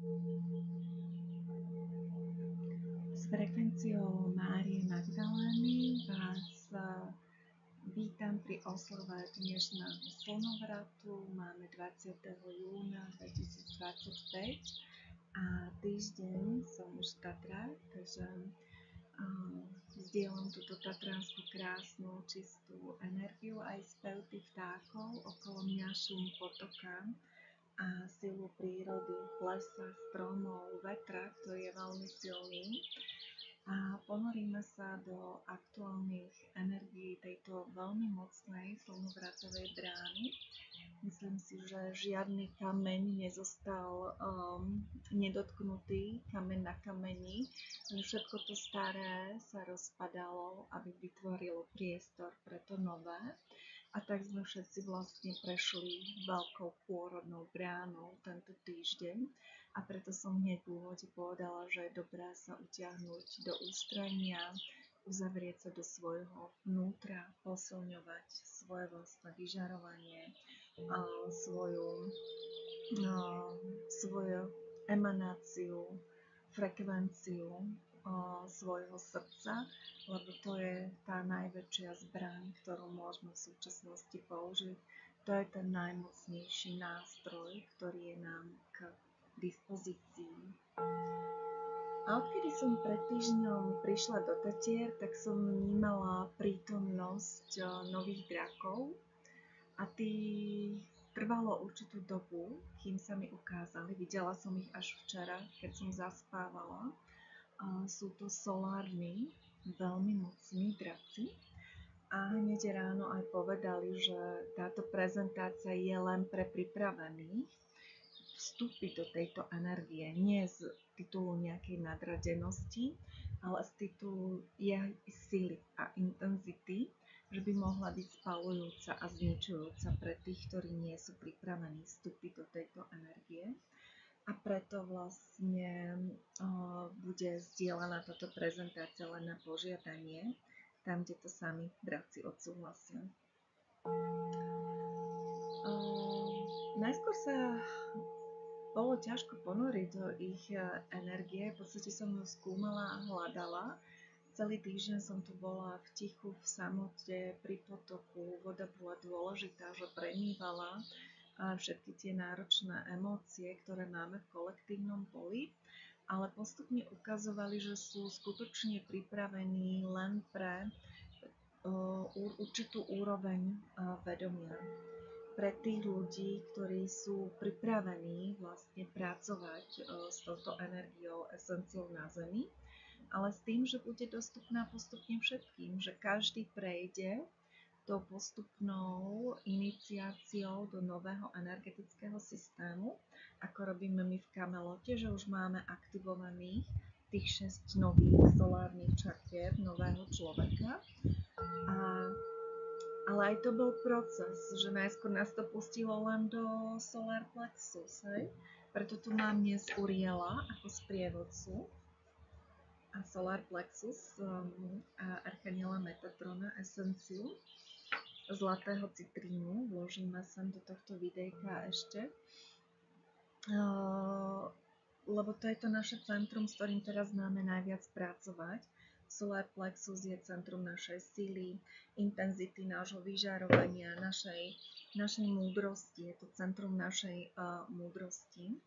S frekvenciou Márie Magdalény vás vítam pri oslove dnešného slnovratu. Máme 20. júna 2025 a týždeň som už v Tatrách, takže zdieľam túto tatranskú krásnu, čistú energiu aj spev tých vtákov, okolo mňa šum potoka a silu prírody, lesa, stromov, vetra, ktorý je veľmi silný. A ponoríme sa do aktuálnych energií tejto veľmi mocnej slnovratovej brány. Myslím si, že žiadny kameň nezostal nedotknutý, kameň na kameni. Všetko to staré sa rozpadalo, aby vytvorilo priestor pre to nové. A tak sme všetci vlastne prešli veľkou pôrodnou bránou tento týždeň. A preto som hneď v úvode povedala, že je dobré sa utiahnuť do ústrania, uzavrieť sa do svojho vnútra, posilňovať svoje vlastné vyžarovanie, svoju emanáciu, frekvenciu svojho srdca, lebo to je tá najväčšia zbraň, ktorú môžeme v súčasnosti použiť. To je ten najmocnejší nástroj, ktorý je nám k dispozícii. A odkedy som pred týždňom prišla do Tatier, tak som vnímala prítomnosť nových drakov a tí trvalo určitú dobu, kým sa mi ukázali. Videla som ich až včera, keď som zaspávala. Sú to solárni, veľmi mocní draci. A hneď ráno aj povedali, že táto prezentácia je len pre pripravených vstúpiť do tejto energie, nie z titulu nejakej nadradenosti, ale z titulu jej sily a intenzity, že by mohla byť spalujúca a zničujúca pre tých, ktorí nie sú pripravení vstúpiť do tejto energie. A preto vlastne bude zdieľaná táto prezentácia len na požiadanie, tam, kde to sami draci odsúhlasia. Najskôr sa bolo ťažko ponoriť do ich energie, v podstate som ju skúmala a hľadala. Celý týždeň som tu bola v tichu, v samote, pri potoku, voda bola dôležitá, že premývala všetky tie náročné emócie, ktoré máme v kolektívnom poli, ale postupne ukazovali, že sú skutočne pripravení len pre určitú úroveň vedomia. Pre tých ľudí, ktorí sú pripravení vlastne pracovať s touto energiou, esenciou na Zemi, ale s tým, že bude dostupná postupne všetkým, že každý prejde tou postupnou iniciáciou do nového energetického systému, ako robíme my v Kamelote, že už máme aktivovaných tých 6 nových solárnych čakier nového človeka. Ale aj to bol proces, že najskôr nás to pustilo len do Solar Plexus, hej? Preto tu mám dnes Uriela ako sprievodcu a Solar Plexus a Archaniela Metatrona esenciu zlatého citrínu. Vložíme sem do tohto videjka ešte, lebo to je to naše centrum, s ktorým teraz máme najviac pracovať. Solar Plexus je centrum našej síly, intenzity nášho vyžarovania, našej múdrosti. Je to centrum našej múdrosti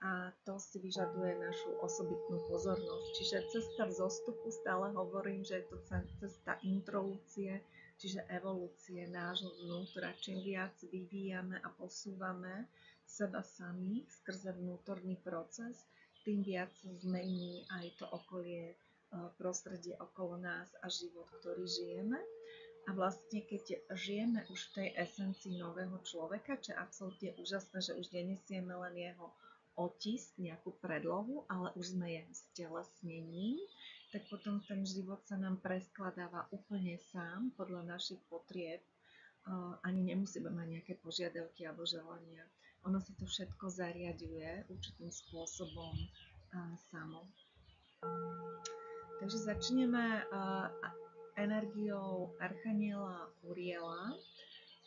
a to si vyžaduje našu osobitnú pozornosť. Čiže cesta vzostupu, stále hovorím, že je to cesta introúcie, čiže evolúcie nášho vnútra. Čím viac vyvíjame a posúvame seba samých skrze vnútorný proces, tým viac zmení aj to okolie, prostredie okolo nás a život, ktorý žijeme. A vlastne keď žijeme už v tej esencii nového človeka, čo je absolútne úžasné, že už nenesieme len jeho otisk, nejakú predlohu, ale už sme jeho stelesnením, tak potom ten život sa nám preskladáva úplne sám podľa našich potrieb. Ani nemusíme mať nejaké požiadavky alebo želania. Ono sa to všetko zariaďuje určitým spôsobom samo. Takže začneme energiou Archaniela Uriela.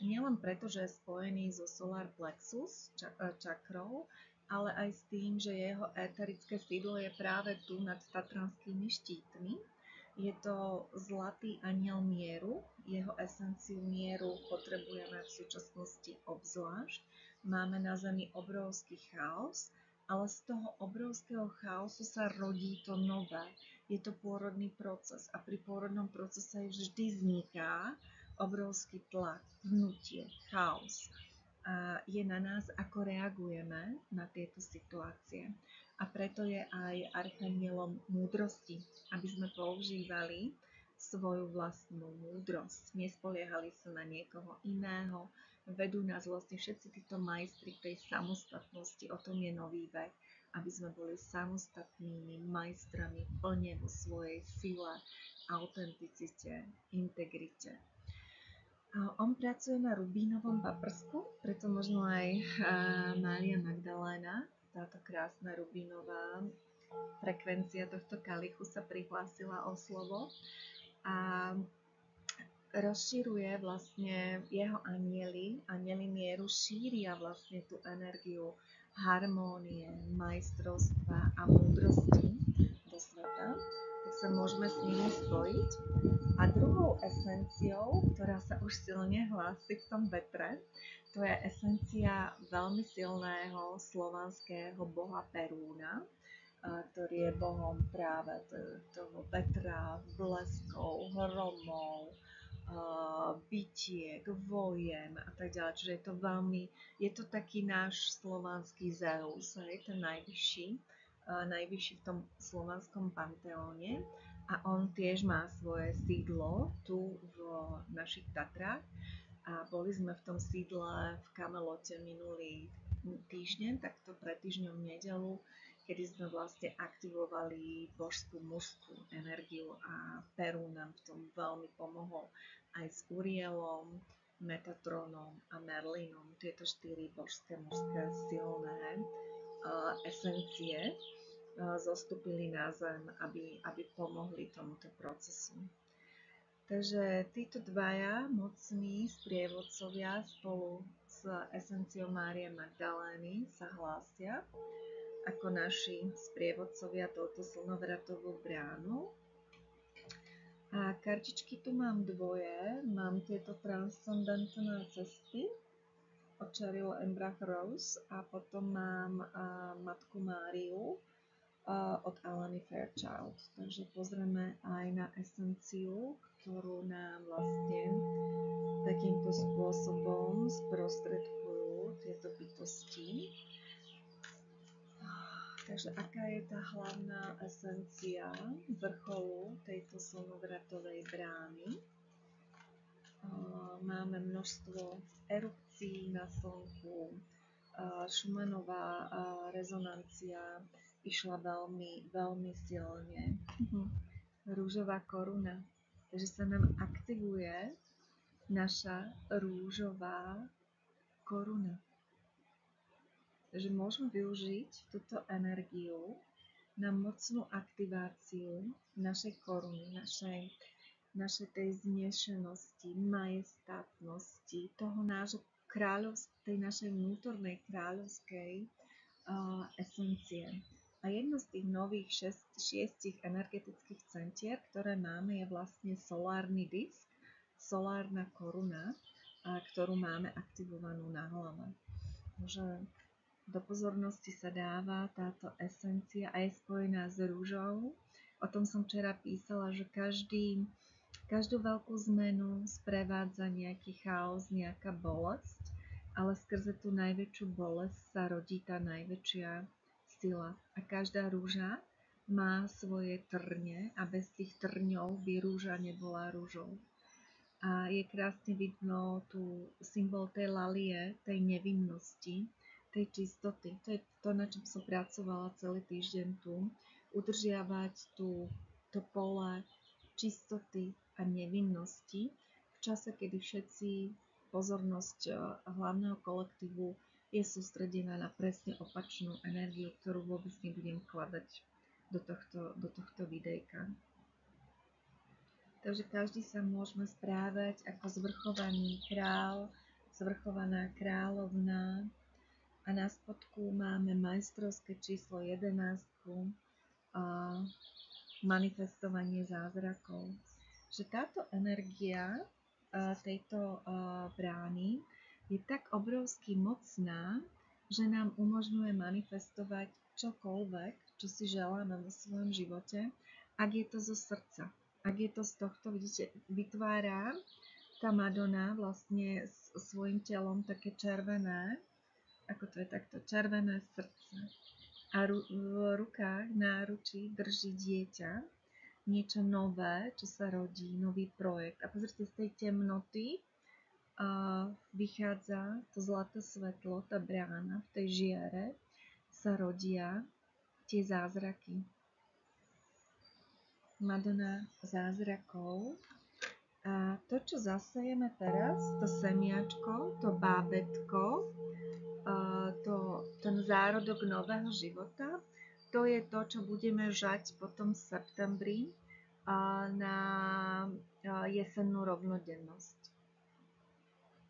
Nielen preto, že je spojený so Solar Plexus čakrou, ale aj s tým, že jeho éterické sídlo je práve tu nad Tatranskými štítmi. Je to zlatý anjel mieru, jeho esenciu mieru potrebujeme v súčasnosti obzvlášť. Máme na Zemi obrovský chaos, ale z toho obrovského chaosu sa rodí to nové. Je to pôrodný proces a pri pôrodnom procese vždy vzniká obrovský tlak, hnutie, chaos. A je na nás, ako reagujeme na tieto situácie. A preto je aj archanielom múdrosti, aby sme používali svoju vlastnú múdrosť. Nespoliehali sa na niekoho iného. Vedú nás vlastne všetci títo majstri k tej samostatnosti. O tom je nový vek. Aby sme boli samostatnými majstrami plne vo svojej sile, autenticite, integrite. On pracuje na rubínovom paprsku, preto možno aj Mária Magdaléna, táto krásna rubínová frekvencia tohto kalichu sa prihlásila o slovo a rozširuje vlastne jeho anieli mieru šíria vlastne tú energiu harmónie, majstrovstva a múdrosti do sveta, tak sa môžeme s nimi spojiť. A druhou esenciou, ktorá sa už silne hlási v tom vetre, to je esencia veľmi silného slovanského boha Perúna, ktorý je bohom práve toho vetra, bleskov, hromov, bitiek, vojen a tak ďalej. Čiže je to taký náš slovanský Zeus, ten najvyšší v tom slovanskom panteóne. A on tiež má svoje sídlo tu v našich Tatrách. A boli sme v tom sídle v Kamelote minulý týždeň, takto pred týždňom nedelu, kedy sme vlastne aktivovali božskú mužskú energiu a Perún nám v tom veľmi pomohol aj s Urielom, Metatronom a Merlinom. Tieto 4 božské mužské silné esencie zostúpili na zem, aby pomohli tomuto procesu. Takže títo dvaja mocní sprievodcovia spolu s esenciou Márie Magdalény sa hlásia ako naši sprievodcovia touto slnovratovú bránu. A kartičky tu mám dvoje. Mám tieto transcendentné cesty od Cheryl Embrach Rose a potom mám Matku Máriu od Alany Fairchild. Takže pozrieme aj na esenciu, ktorú nám vlastne takýmto spôsobom sprostredkujú tieto bytosti. Takže aká je tá hlavná esencia vrcholu tejto slnovratovej brány? Máme množstvo erupcií na slnku, Schumannová rezonancia išla veľmi, veľmi silne. Rúžová koruna. Takže sa nám aktivuje naša rúžová koruna. Takže môžeme využiť túto energiu na mocnú aktiváciu našej koruny, našej tej znešenosti, majestátnosti, toho nášho tej našej vnútornej kráľovskej esencie. A jedno z tých nových 6 energetických centier, ktoré máme, je vlastne solárny disk, solárna koruna, ktorú máme aktivovanú na hlave. Takže do pozornosti sa dáva táto esencia a je spojená s rúžou. O tom som včera písala, že každú veľkú zmenu sprevádza nejaký chaos, nejaká bolesť, ale skrze tú najväčšiu bolesť sa rodí tá najväčšia sila. A každá rúža má svoje trne a bez tých trňov by rúža nebola rúžou. A je krásne vidno tu symbol tej lalie, tej nevinnosti, tej čistoty. To je to, na čom som pracovala celý týždeň tu. Udržiavať to pole čistoty a nevinnosti v čase, kedy pozornosť hlavného kolektívu je sústredená na presne opačnú energiu, ktorú vôbec nebudem kladať do tohto videjka. Takže každý sa môžeme správať ako zvrchovaný kráľ, zvrchovaná kráľovna a na spodku máme majstrovské číslo 11, manifestovanie zázrakov. Že táto energia tejto brány je tak obrovsky mocná, že nám umožňuje manifestovať čokoľvek, čo si želáme vo svojom živote, ak je to zo srdca. Ak je to z tohto, vidíte, vytvára tá Madonna vlastne s svojím telom také červené, ako to je takto, červené srdce. A v rukách, náručí drží dieťa, niečo nové, čo sa rodí, nový projekt. A pozrite, z tej temnoty vychádza to zlaté svetlo, tá brána, v tej žiare sa rodia tie zázraky. Madonna zázrakov. A to, čo zasejeme teraz, to semiačko, to bábätko, ten zárodok nového života, to je to, čo budeme žať potom v septembri na jesennú rovnodennosť.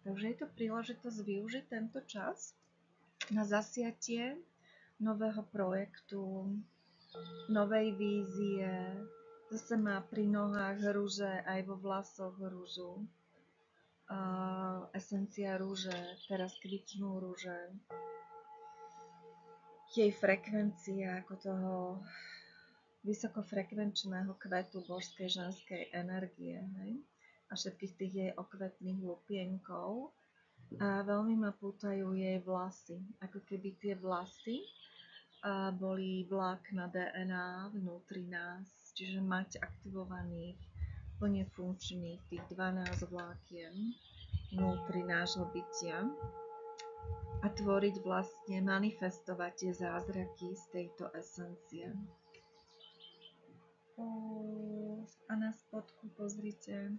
Takže je to príležitosť využiť tento čas na zasiatie nového projektu, novej vízie. Zase má pri nohách rúže, aj vo vlasoch rúžu. Esencia rúže, teraz kvitnú rúže. Jej frekvencia ako toho vysokofrekvenčného kvetu božskej ženskej energie, hej? A všetkých tých jej okvetných lupienkov. A veľmi ma pútajú jej vlasy, ako keby tie vlasy boli vlákna DNA vnútri nás, čiže mať aktivovaných, plne funkčných tých 12 vlákien vnútri nášho bytia a tvoriť vlastne, manifestovať tie zázraky z tejto esencie. A na spodku pozrite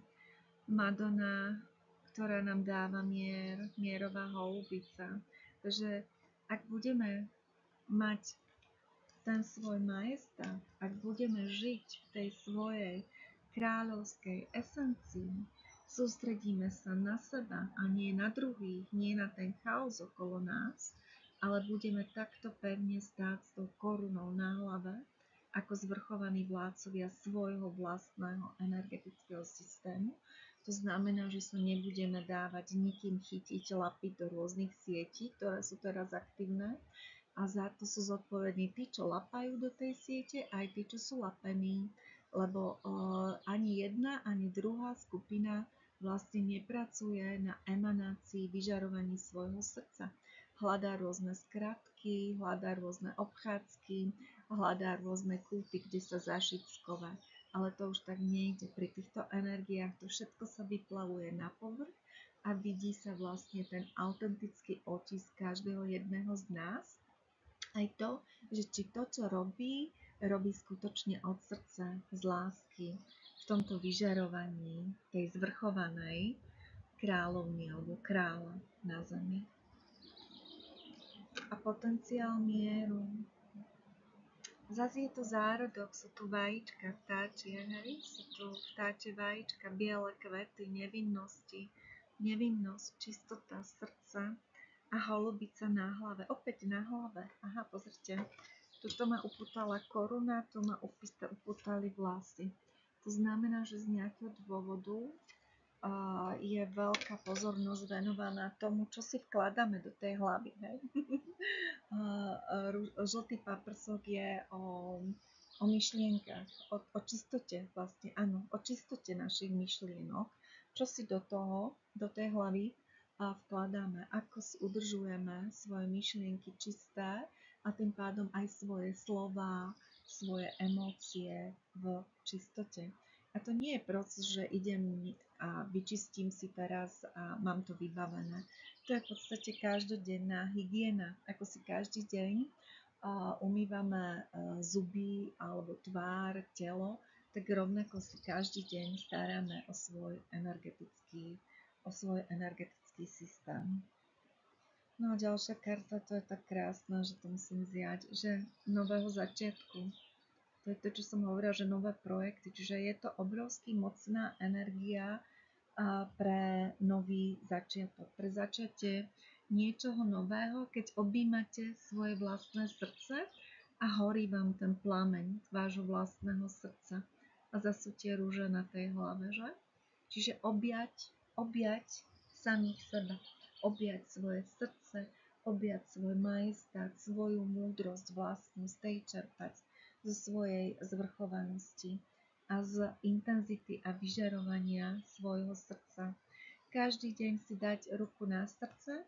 Madonna, ktorá nám dáva mier, mierová holubica. Takže ak budeme mať ten svoj majestát, ak budeme žiť v tej svojej kráľovskej esencii, sústredíme sa na seba a nie na druhých, nie na ten chaos okolo nás, ale budeme takto pevne stáť s tou korunou na hlave, ako zvrchovaní vládcovia svojho vlastného energetického systému. To znamená, že sa nebudeme dávať nikým chytiť, lapiť do rôznych sietí, ktoré sú teraz aktívne, a za to sú zodpovední tí, čo lapajú do tej siete, aj tí, čo sú lapení, lebo ani jedna, ani druhá skupina vlastne nepracuje na emanácii, vyžarovaní svojho srdca. Hľadá rôzne skratky, hľadá rôzne obchádzky, hľadá rôzne kúty, kde sa zašickovať. Ale to už tak nejde. Pri týchto energiách to všetko sa vyplavuje na povrch a vidí sa vlastne ten autentický otisk každého jedného z nás. Aj to, že či to, čo robí, robí skutočne od srdca, z lásky, v tomto vyžarovaní tej zvrchovanej kráľovny alebo kráľa na zemi. A potenciál mieru. Zas je to zárodok, sú tu vajíčka, vtáčie, hej? Sú tu vtáčie vajíčka, biele kvety, nevinnosti, nevinnosť, čistota srdca a holubica na hlave. Opäť na hlave. Aha, pozrite. Tuto ma upútala koruna, tu ma upútali vlasy. To znamená, že z nejakého dôvodu je veľká pozornosť venovaná tomu, čo si vkladáme do tej hlavy. Hej? Žltý paprsok je o myšlienkach, o čistote vlastne, áno, o čistote našich myšlienok, čo si do tej hlavy vkladáme, ako si udržujeme svoje myšlienky čisté a tým pádom aj svoje slová, svoje emócie v čistote. A to nie je proces, že idem a vyčistím si teraz a mám to vybavené. To je v podstate každodenná hygiena, ako si každý deň umývame zuby alebo tvár, telo, tak rovnako si každý deň staráme o svoj energetický systém. No a ďalšia karta, to je tak krásna, že to musím vziať, že nového začiatku. To je to, čo som hovorila, že nové projekty. Čiže je to obrovský mocná energia pre nový začiatok. Pre začatie niečoho nového, keď objímate svoje vlastné srdce a horí vám ten plameň z vášho vlastného srdca a zase tie rúže na tej hlave, že? Čiže objať samých seba, objať svoje srdce, objať svoj majestát, svoju múdrosť vlastnú, z tej čerpať, zo svojej zvrchovanosti a z intenzity a vyžarovania svojho srdca. Každý deň si dať ruku na srdce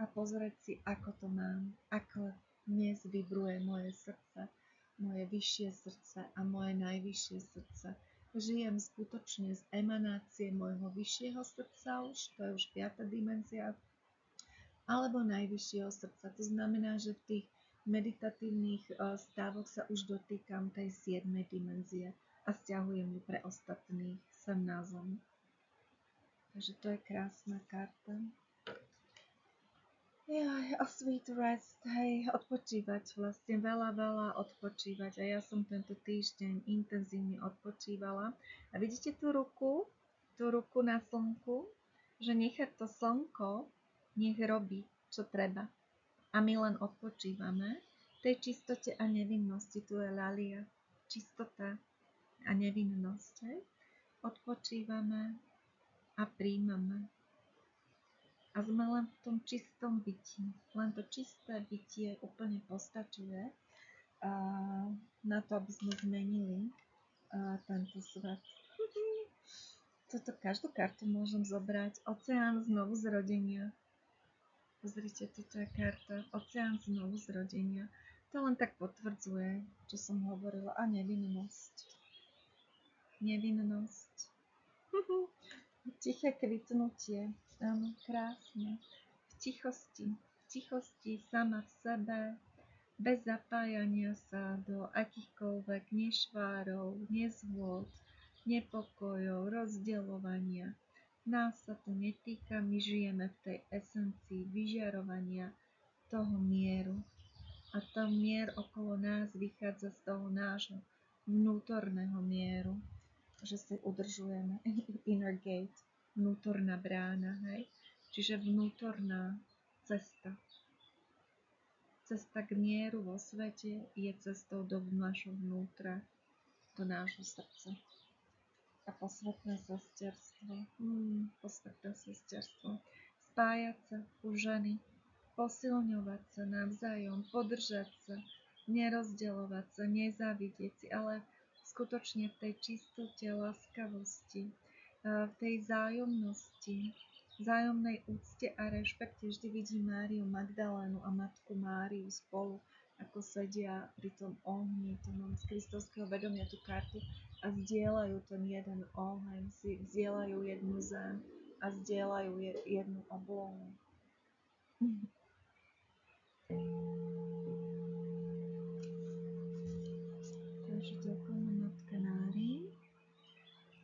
a pozrieť si, ako to mám, ako dnes vibruje moje srdce, moje vyššie srdce a moje najvyššie srdce. Žijem skutočne z emanácie môjho vyššieho srdca, to je už 5. dimenzia, alebo najvyššieho srdca. To znamená, že v tých meditatívnych stavoch sa už dotýkam tej 7. dimenzie a stiahujem ju pre ostatných sem na zem. Takže to je krásna karta. A sweet rest, hej, odpočívať vlastne, veľa odpočívať. A ja som tento týždeň intenzívne odpočívala. A vidíte tú ruku na slnku, že nechať to slnko, nech robí, čo treba. A my len odpočívame v tej čistote a nevinnosti. Tu je Lalia, čistota a nevinnosť, hej. Odpočívame a príjmame. A sme len v tom čistom byti. Len to čisté bytie úplne postačuje na to, aby sme zmenili tento svet. Každú kartu môžem zobrať. Oceán znovu zrodenia. Pozrite, toto je karta. Oceán znovu zrodenia. To len tak potvrdzuje, čo som hovorila. A nevinnosť. Nevinnosť. Tiché kvitnutie. Áno, krásne. V tichosti sama v sebe, bez zapájania sa do akýchkoľvek nešvárov, nezhôd, nepokojov, rozdeľovania. Nás sa to netýka, my žijeme v tej esencii vyžarovania toho mieru. A ten mier okolo nás vychádza z toho nášho vnútorného mieru, že si udržujeme inner gate. Vnútorná brána, hej? Čiže vnútorná cesta. Cesta k mieru vo svete je cestou do nášho vnútra, do nášho srdca. A posvetné sesterstvo. Posvetné sesterstvo. Spájať sa u ženy, posilňovať sa navzájom, podržať sa, nerozdeľovať sa, nezávidieť si, ale skutočne v tej čistote, láskavosti, v tej vzájomnej úcte a rešpekte. Vždy vidím Máriu Magdalénu a Matku Máriu spolu, ako sedia pri tom ohni, to mám z kristovského vedomia tú kartu, a zdieľajú ten jeden oheň, zdieľajú jednu zem a zdieľajú jednu oblohu. Takže ďakujem Matke Márii.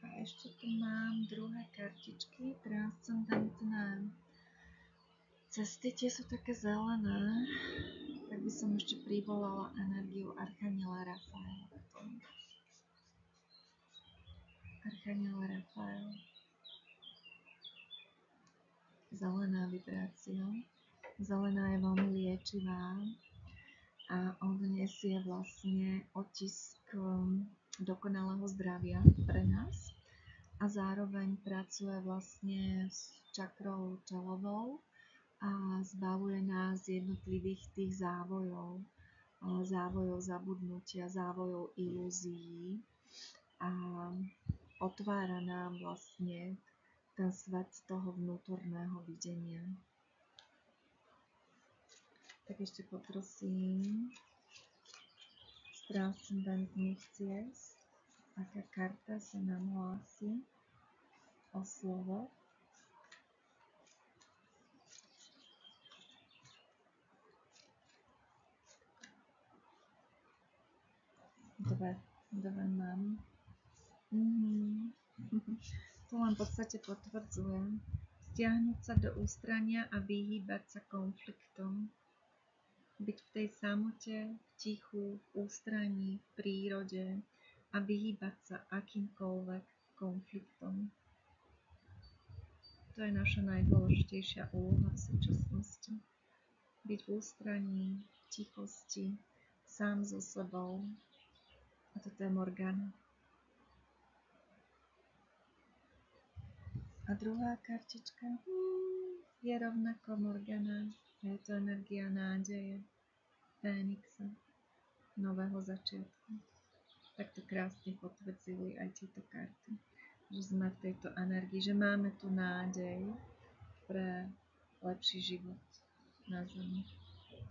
A ešte tu mám druhé kartičky, transcendentné cesty, tie sú také zelené, tak by som ešte privolala energiu Archaniela Rafaela. Archaniel Rafael. Zelená vibrácia. Zelená je veľmi liečivá a on nesie vlastne otisk dokonalého zdravia pre nás a zároveň pracuje vlastne s čakrou čelovou a zbavuje nás jednotlivých tých závojov zabudnutia, závojov ilúzií a otvára nám vlastne ten svet toho vnútorného videnia. Tak ešte poprosím z transcendentných ciest, aká karta sa nám hlási o slovo. Dve mám. To len v podstate potvrdzujem. Stiahnuť sa do ústrania a vyhýbať sa konfliktom. Byť v tej samote, v tichu, v ústraní, v prírode a vyhýbať sa akýmkoľvek konfliktom. To to je naša najdôležitejšia úloha v súčasnosti. Byť v ústraní, v tichosti, sám so sebou. A toto je Morgana. A druhá kartička je rovnako Morgana. Je to energia nádeje, Fénixa, nového začiatku. Takto krásne potvrdzili aj tieto karty, že sme v tejto energii, že máme tu nádej pre lepší život na Zemi.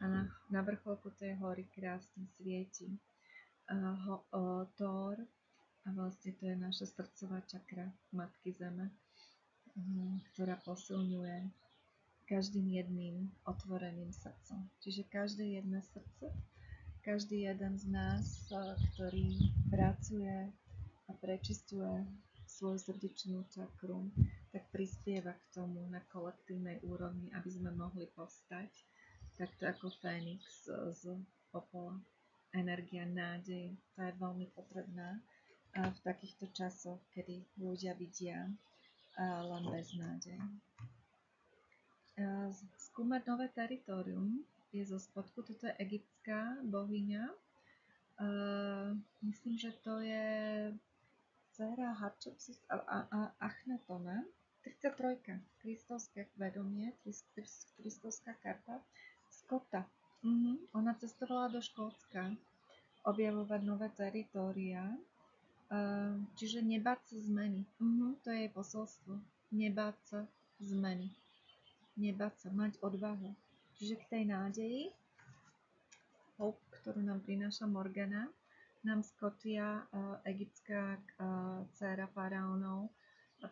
A na vrcholku tej hory krásne svieti Thor, a vlastne to je naša srdcová čakra Matky Zeme, ktorá posilňuje každým jedným otvoreným srdcom. Čiže každé jedno srdce, každý jeden z nás, ktorý pracuje a prečisťuje svoju srdečnú čakru, tak prispieva k tomu na kolektívnej úrovni, aby sme mohli povstať takto ako Fénix z popola. Energia nádej, tá je veľmi potrebná v takýchto časoch, kedy ľudia vidia len beznádej. Skúmať nové teritorium je zo spodku, toto je egyptská bohyňa. Myslím, že to je dcéra Hatšepsus a Achnatona. 33. Kristovské vedomie, kristovská karta. Skota. Ona cestovala do Škótska objavovať nové teritória. Čiže nebáť sa zmeny. To je jej posolstvo. Nebáť sa zmeny. Nebáť sa, mať odvahu. Čiže k tej nádeji, hope, ktorú nám prináša Morgana, nám Skotia, egyptská dcéra faraónov,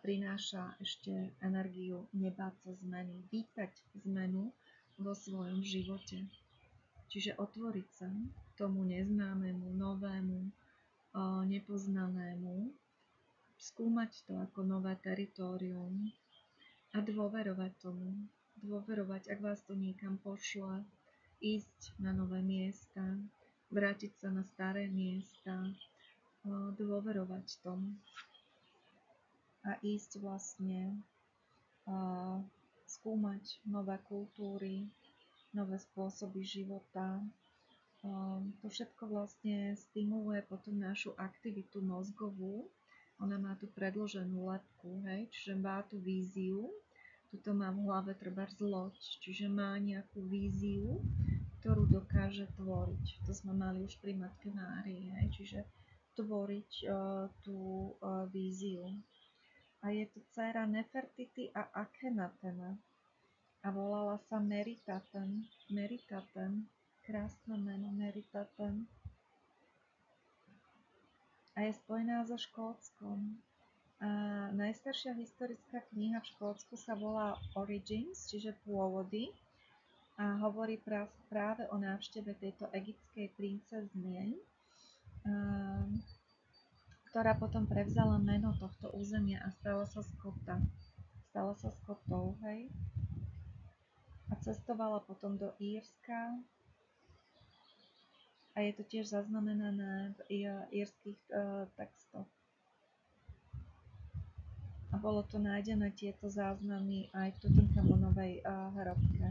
prináša ešte energiu nebáť sa zmeny, vítať zmenu vo svojom živote. Čiže otvoriť sa tomu neznámemu, novému, nepoznanému, skúmať to ako nové teritórium a dôverovať tomu. Dôverovať, ak vás to niekam pošle, ísť na nové miesta, vrátiť sa na staré miesta, dôverovať tomu a ísť vlastne skúmať nové kultúry, nové spôsoby života. To všetko vlastne stimuluje potom našu aktivitu mozgovú. Ona má tu predloženú lebku, hej, čiže má tu víziu. Tuto má v hlave trebárs loď, čiže má nejakú víziu, ktorú dokáže tvoriť. To sme mali už pri Matke Márii, čiže tvoriť tú víziu. A je to dcéra Nefertity a Akhenatena. A volala sa Meritaten. Meritaten. Krásne meno, Meritaten. A je spojená so Škótskom. A najstaršia historická kniha v Škótsku sa volá Origins, čiže pôvody, a hovorí práve o návšteve tejto egyptskej princezny, ktorá potom prevzala meno tohto územia a stala sa Skota. Stala sa Skotou, hej? A cestovala potom do Írska. A je to tiež zaznamenané v írskych textoch. A bolo to nájdené tieto záznamy aj v Tutanchamonovej hrobke.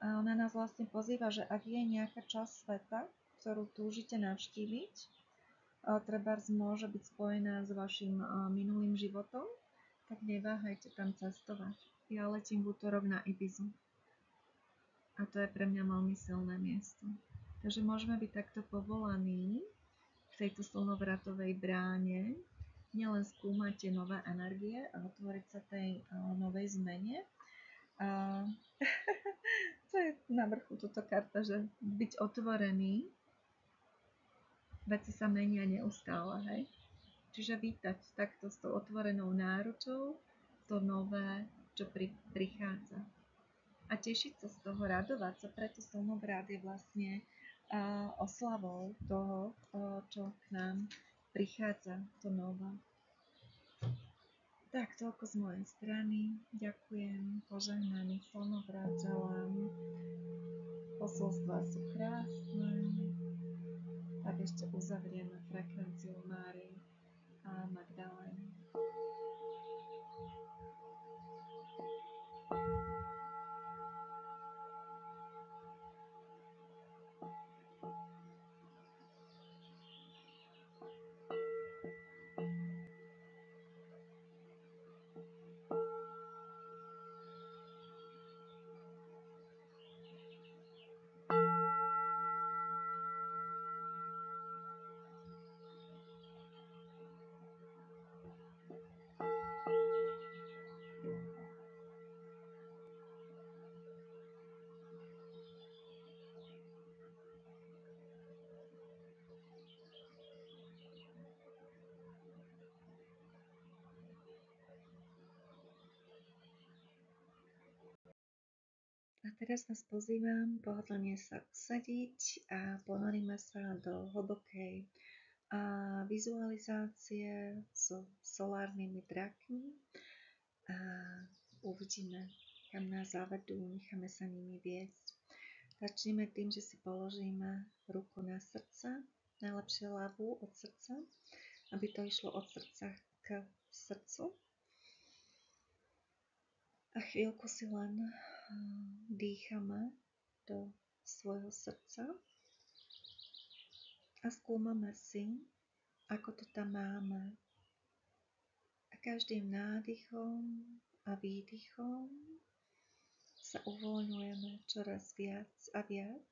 A ona nás vlastne pozýva, že ak je nejaká časť sveta, ktorú túžite navštíviť, trebárs môže byť spojená s vašim minulým životom, tak neváhajte tam cestovať. Ja letím v utorok na Ibizu. A to je pre mňa veľmi silné miesto. Takže môžeme byť takto povolaní v tejto slnovratovej bráne, nielen skúmať tie nové energie a otvoriť sa tej novej zmene. To je na vrchu túto karta, že byť otvorený, veci sa menia neustále, hej. Čiže vítať takto s tou otvorenou náručou to nové, čo prichádza. A tešiť sa z toho, radovať sa, preto slnovrát je vlastne oslavou toho, čo k nám prichádza, to nové. Tak, toľko z mojej strany. Ďakujem, požehnaný slnovrat želám. Posolstvá sú krásne. Tak ešte uzavrieme frekvenciu Márie a Magdalény. A teraz vás pozývam pohodlne sa usadiť a ponoríme sa do hlbokej vizualizácie so solárnymi drakmi a uvidíme, kam nás zavedú, necháme sa nimi viesť. Začneme tým, že si položíme ruku na srdce, najlepšie ľavú od srdca, aby to išlo od srdca k srdcu. A chvíľku si len dýchame do svojho srdca a skúmame si, ako to tam máme. A každým nádychom a výdychom sa uvoľňujeme čoraz viac a viac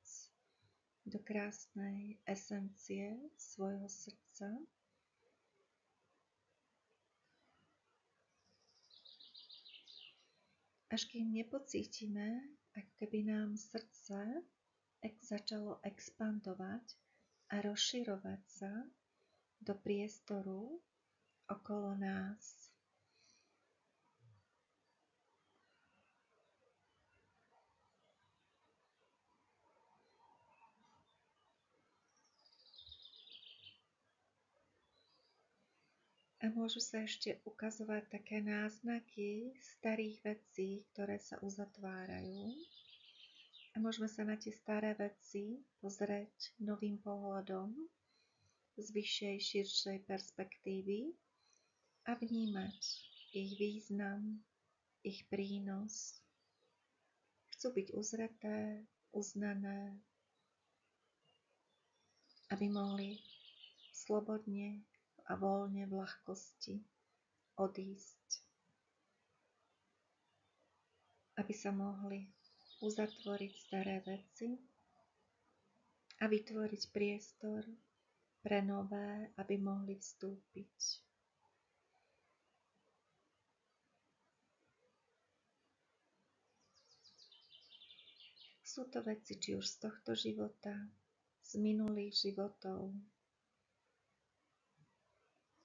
do krásnej esencie svojho srdca. Až kým nepocítime, ako keby nám srdce začalo expandovať a rozširovať sa do priestoru okolo nás. A môžu sa ešte ukazovať také náznaky starých vecí, ktoré sa uzatvárajú. A môžeme sa na tie staré veci pozrieť novým pohľadom z vyššej, širšej perspektívy a vnímať ich význam, ich prínos. Chcú byť uzreté, uznané, aby mohli slobodne a voľne v ľahkosti odísť. Aby sa mohli uzatvoriť staré veci a vytvoriť priestor pre nové, aby mohli vstúpiť. Sú to veci či už z tohto života, z minulých životov,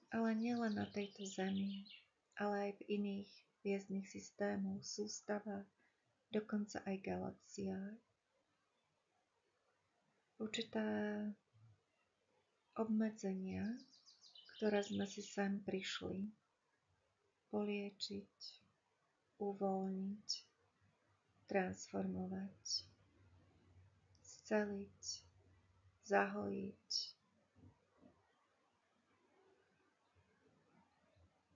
ale nielen na tejto zemi, ale aj v iných hviezdnych systémoch, sústavách, dokonca aj galaxiách. Určité obmedzenia, ktoré sme si sem prišli poliečiť, uvoľniť, transformovať, sceliť, zahojiť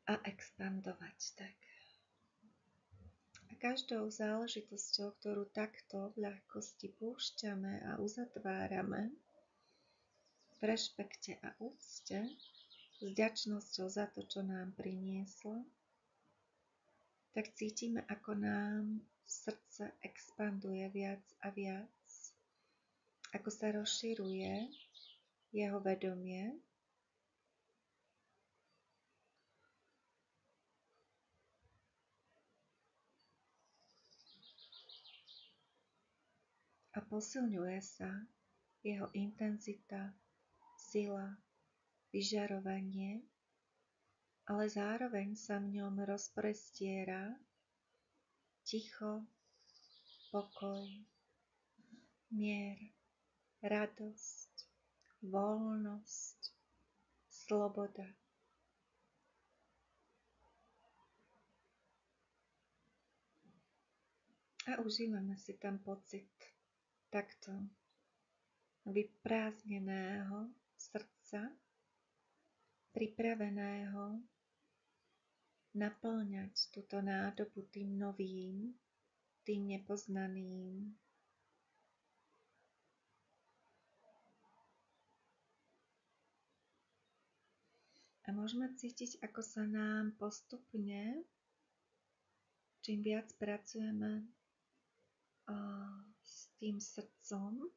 a expandovať tak. A každou záležitosťou, ktorú takto v ľahkosti púšťame a uzatvárame, v rešpekte a úcte, s vďačnosťou za to, čo nám prinieslo, tak cítime, ako nám srdce expanduje viac a viac, ako sa rozširuje jeho vedomie. A posilňuje sa jeho intenzita, sila, vyžarovanie, ale zároveň sa v ňom rozprestiera ticho, pokoj, mier, radosť, voľnosť, sloboda. A užívame si ten pocit takto vyprázdneného srdca, pripraveného naplňať túto nádobu tým novým, tým nepoznaným. A môžeme cítiť, ako sa nám postupne, čím viac pracujeme s tým srdcom,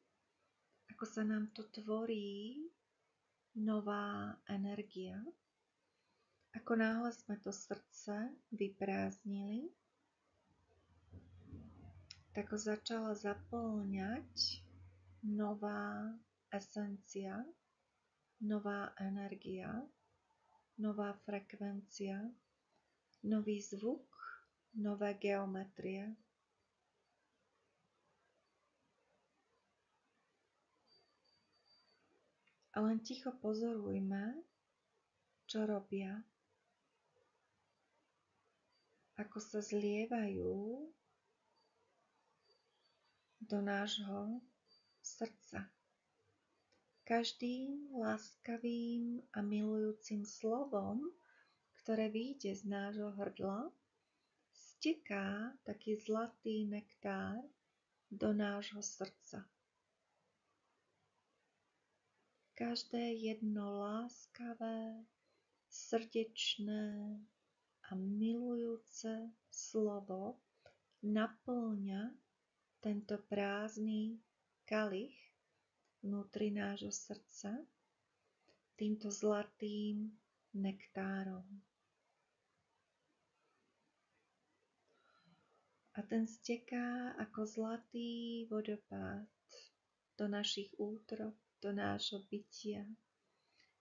ako sa nám tu tvorí nová energia. Ako náhle sme to srdce vyprázdnili, tak ho začala zapĺňať nová esencia, nová energia, nová frekvencia, nový zvuk, nové geometrie. A len ticho pozorujme, čo robia, ako sa zlievajú do nášho srdca. Každým láskavým a milujúcim slovom, ktoré vyjde z nášho hrdla, steká taký zlatý nektár do nášho srdca. Každé jedno láskavé, srdečné a milujúce slovo naplňa tento prázdny kalich vnútri nášho srdca týmto zlatým nektárom. A ten steká ako zlatý vodopád do našich útrob, do nášho bytia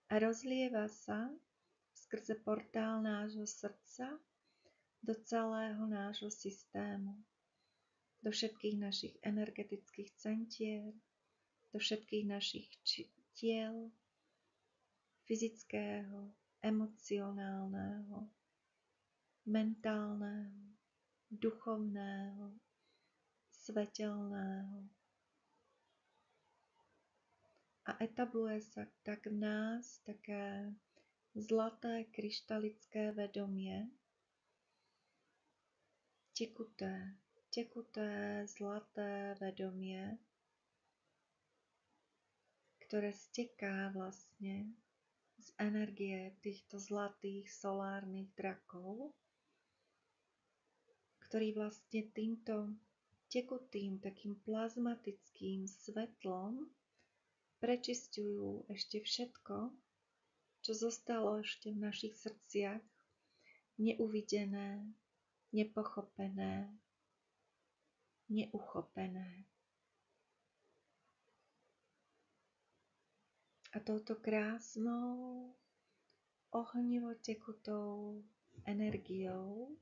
a rozlieva sa skrze portál nášho srdca do celého nášho systému, do všetkých našich energetických centier, do všetkých našich tiel, fyzického, emocionálneho, mentálneho, duchovného, svetelného. A etabluje sa tak v nás také zlaté kryštalické vedomie, tekuté zlaté vedomie, ktoré steká vlastne z energie týchto zlatých solárnych drakov, ktorí vlastne týmto tekutým, takým plazmatickým svetlom prečisťujú ešte všetko, čo zostalo ešte v našich srdciach neuvidené, nepochopené, neuchopené. A touto krásnou, ohnivo tekutou energiou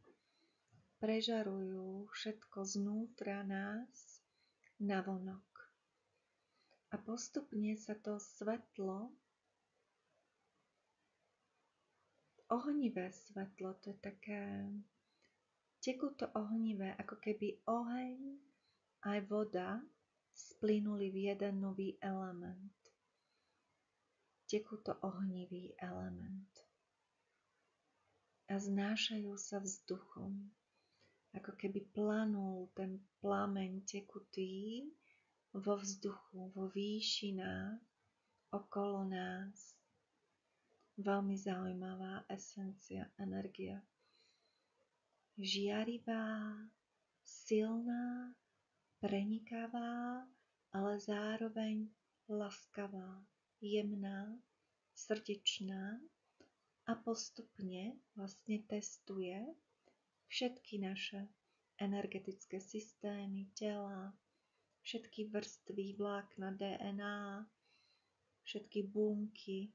prežarujú všetko znútra nás navonok. A postupne sa to svetlo, ohnivé svetlo, to je také tekuto ohnivé, ako keby oheň aj voda splynuli v jeden nový element. Tekuto ohnivý element. A znášajú sa vzduchom, ako keby planul ten plameň tekutý vo vzduchu, vo výšinách okolo nás. Veľmi zaujímavá esencia, energia. Žiarivá, silná, prenikavá, ale zároveň laskavá, jemná, srdečná a postupne vlastne testuje všetky naše energetické systémy, tela, všetky vrstvy, vlákna DNA, všetky bunky,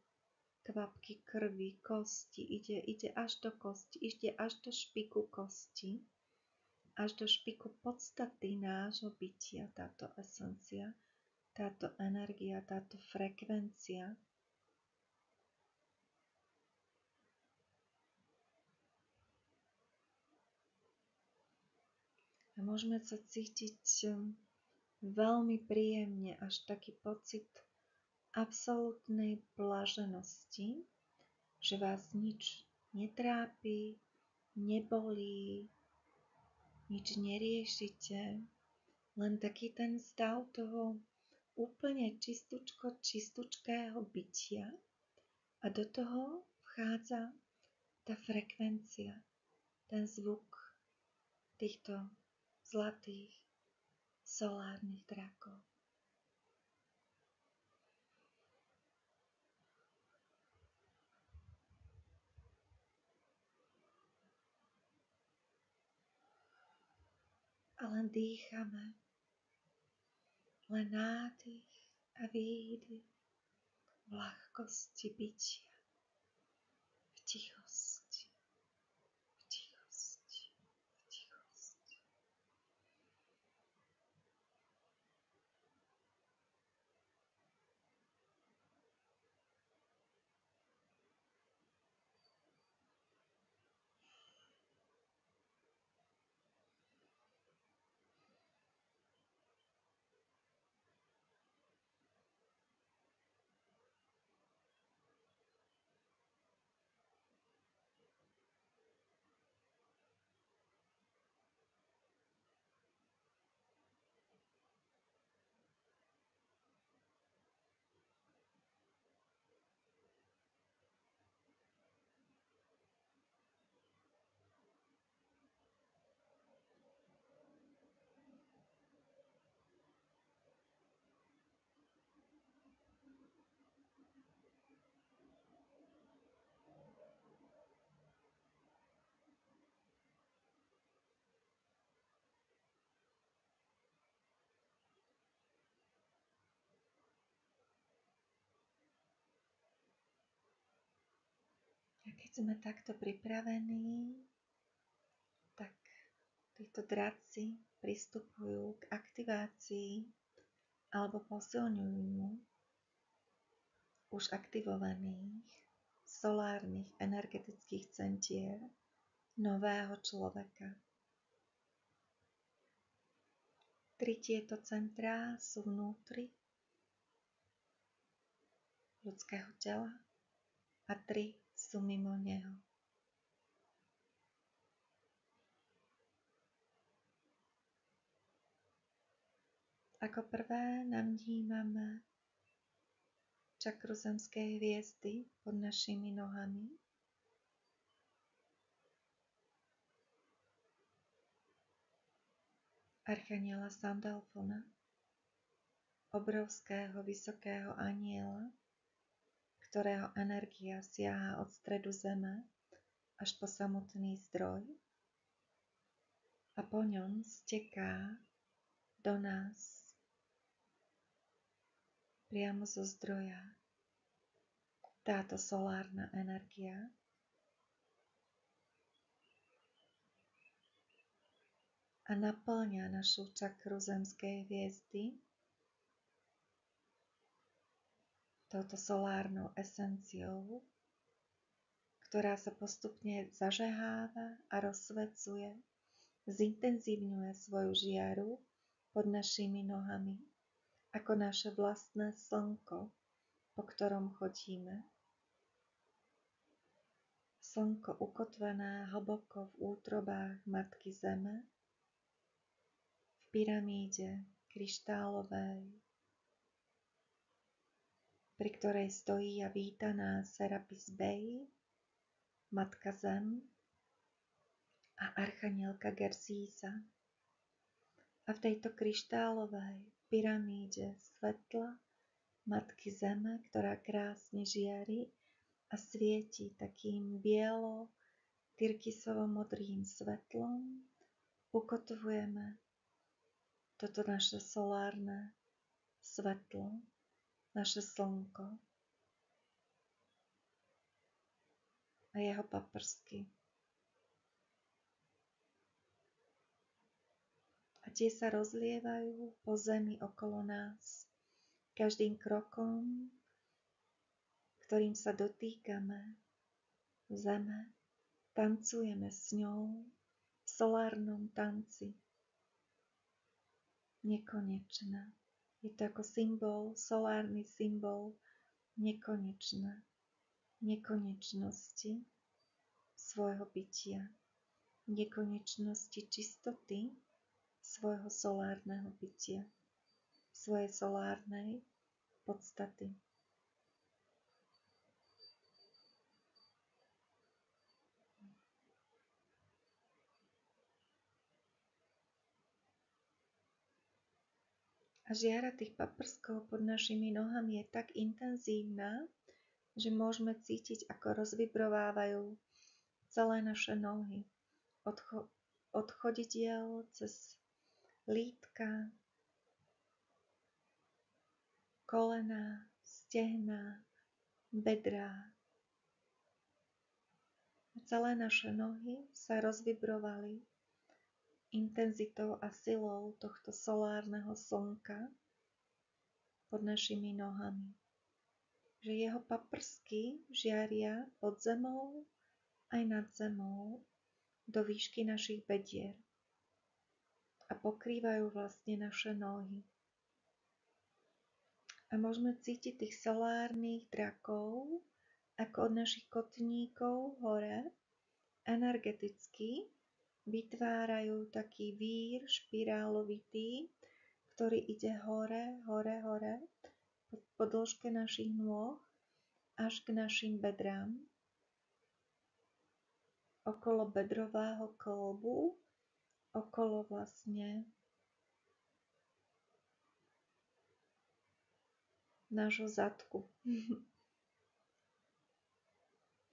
kvapky krvi, kosti, ide až do kosti, ide až do špiku kosti, až do špiku podstaty nášho bytia, táto esencia, táto energia, táto frekvencia. A môžeme sa cítiť veľmi príjemne, až taký pocit absolútnej blaženosti, že vás nič netrápi, nebolí, nič neriešite, len taký ten stav toho úplne čistúčkého bytia a do toho vchádza tá frekvencia, ten zvuk týchto zlatých solárnych drakov. A len dýchame, len nádych a výdych v ľahkosti bytia, v tichosti, v tichosti, v tichosti. A keď sme takto pripravení, tak títo dratci pristupujú k aktivácii alebo posilňujú už aktivovaných solárnych energetických centier nového človeka. 3 tieto centrá sú vnútri ľudského tela a 3 sú mimo neho. Ako prvé navnímame čakru zemskej hviezdy pod našimi nohami. Archaniela Sandalfona, obrovského vysokého anjela, ktorého energia siaha od stredu zeme až po samotný zdroj a po ňom steká do nás priamo zo zdroja táto solárna energia. A naplňa našu čakru zemskej hviezdy touto solárnou esenciou, ktorá sa postupne zažeháva a rozsvecuje, zintenzívňuje svoju žiaru pod našimi nohami, ako naše vlastné slnko, po ktorom chodíme. Slnko ukotvené hlboko v útrobách Matky Zeme, v pyramíde kryštálovej, pri ktorej stojí a víta nás Serapis Bey, Matka Zem a Archanielka Gersísa. A v tejto kryštálovej pyramíde svetla Matky Zeme, ktorá krásne žiari a svieti takým bielo tyrkysovo-modrým svetlom, ukotvujeme toto naše solárne svetlo, naše slnko a jeho paprsky. A tie sa rozlievajú po zemi okolo nás. Každým krokom, ktorým sa dotýkame zeme, tancujeme s ňou v solárnom tanci. nekonečná. Je to ako symbol, solárny symbol nekonečnosti svojho bytia, nekonečnosti čistoty svojho solárneho bytia, svojej solárnej podstaty. A žiara tých paprskov pod našimi nohami je tak intenzívna, že môžeme cítiť, ako rozvibrovávajú celé naše nohy. Od chodidiel cez lítka, kolena, stehná, bedrá. Celé naše nohy sa rozvibrovali intenzitou a silou tohto solárneho slnka pod našimi nohami. Že jeho paprsky žiaria pod zemou aj nad zemou do výšky našich bedier a pokrývajú vlastne naše nohy. A môžeme cítiť tých solárnych drakov ako od našich kotníkov hore energeticky vytvárajú taký vír špirálovitý, ktorý ide hore po dĺžke našich nôh až k našim bedrám, okolo bedrového kĺbu, okolo vlastne nášho zadku.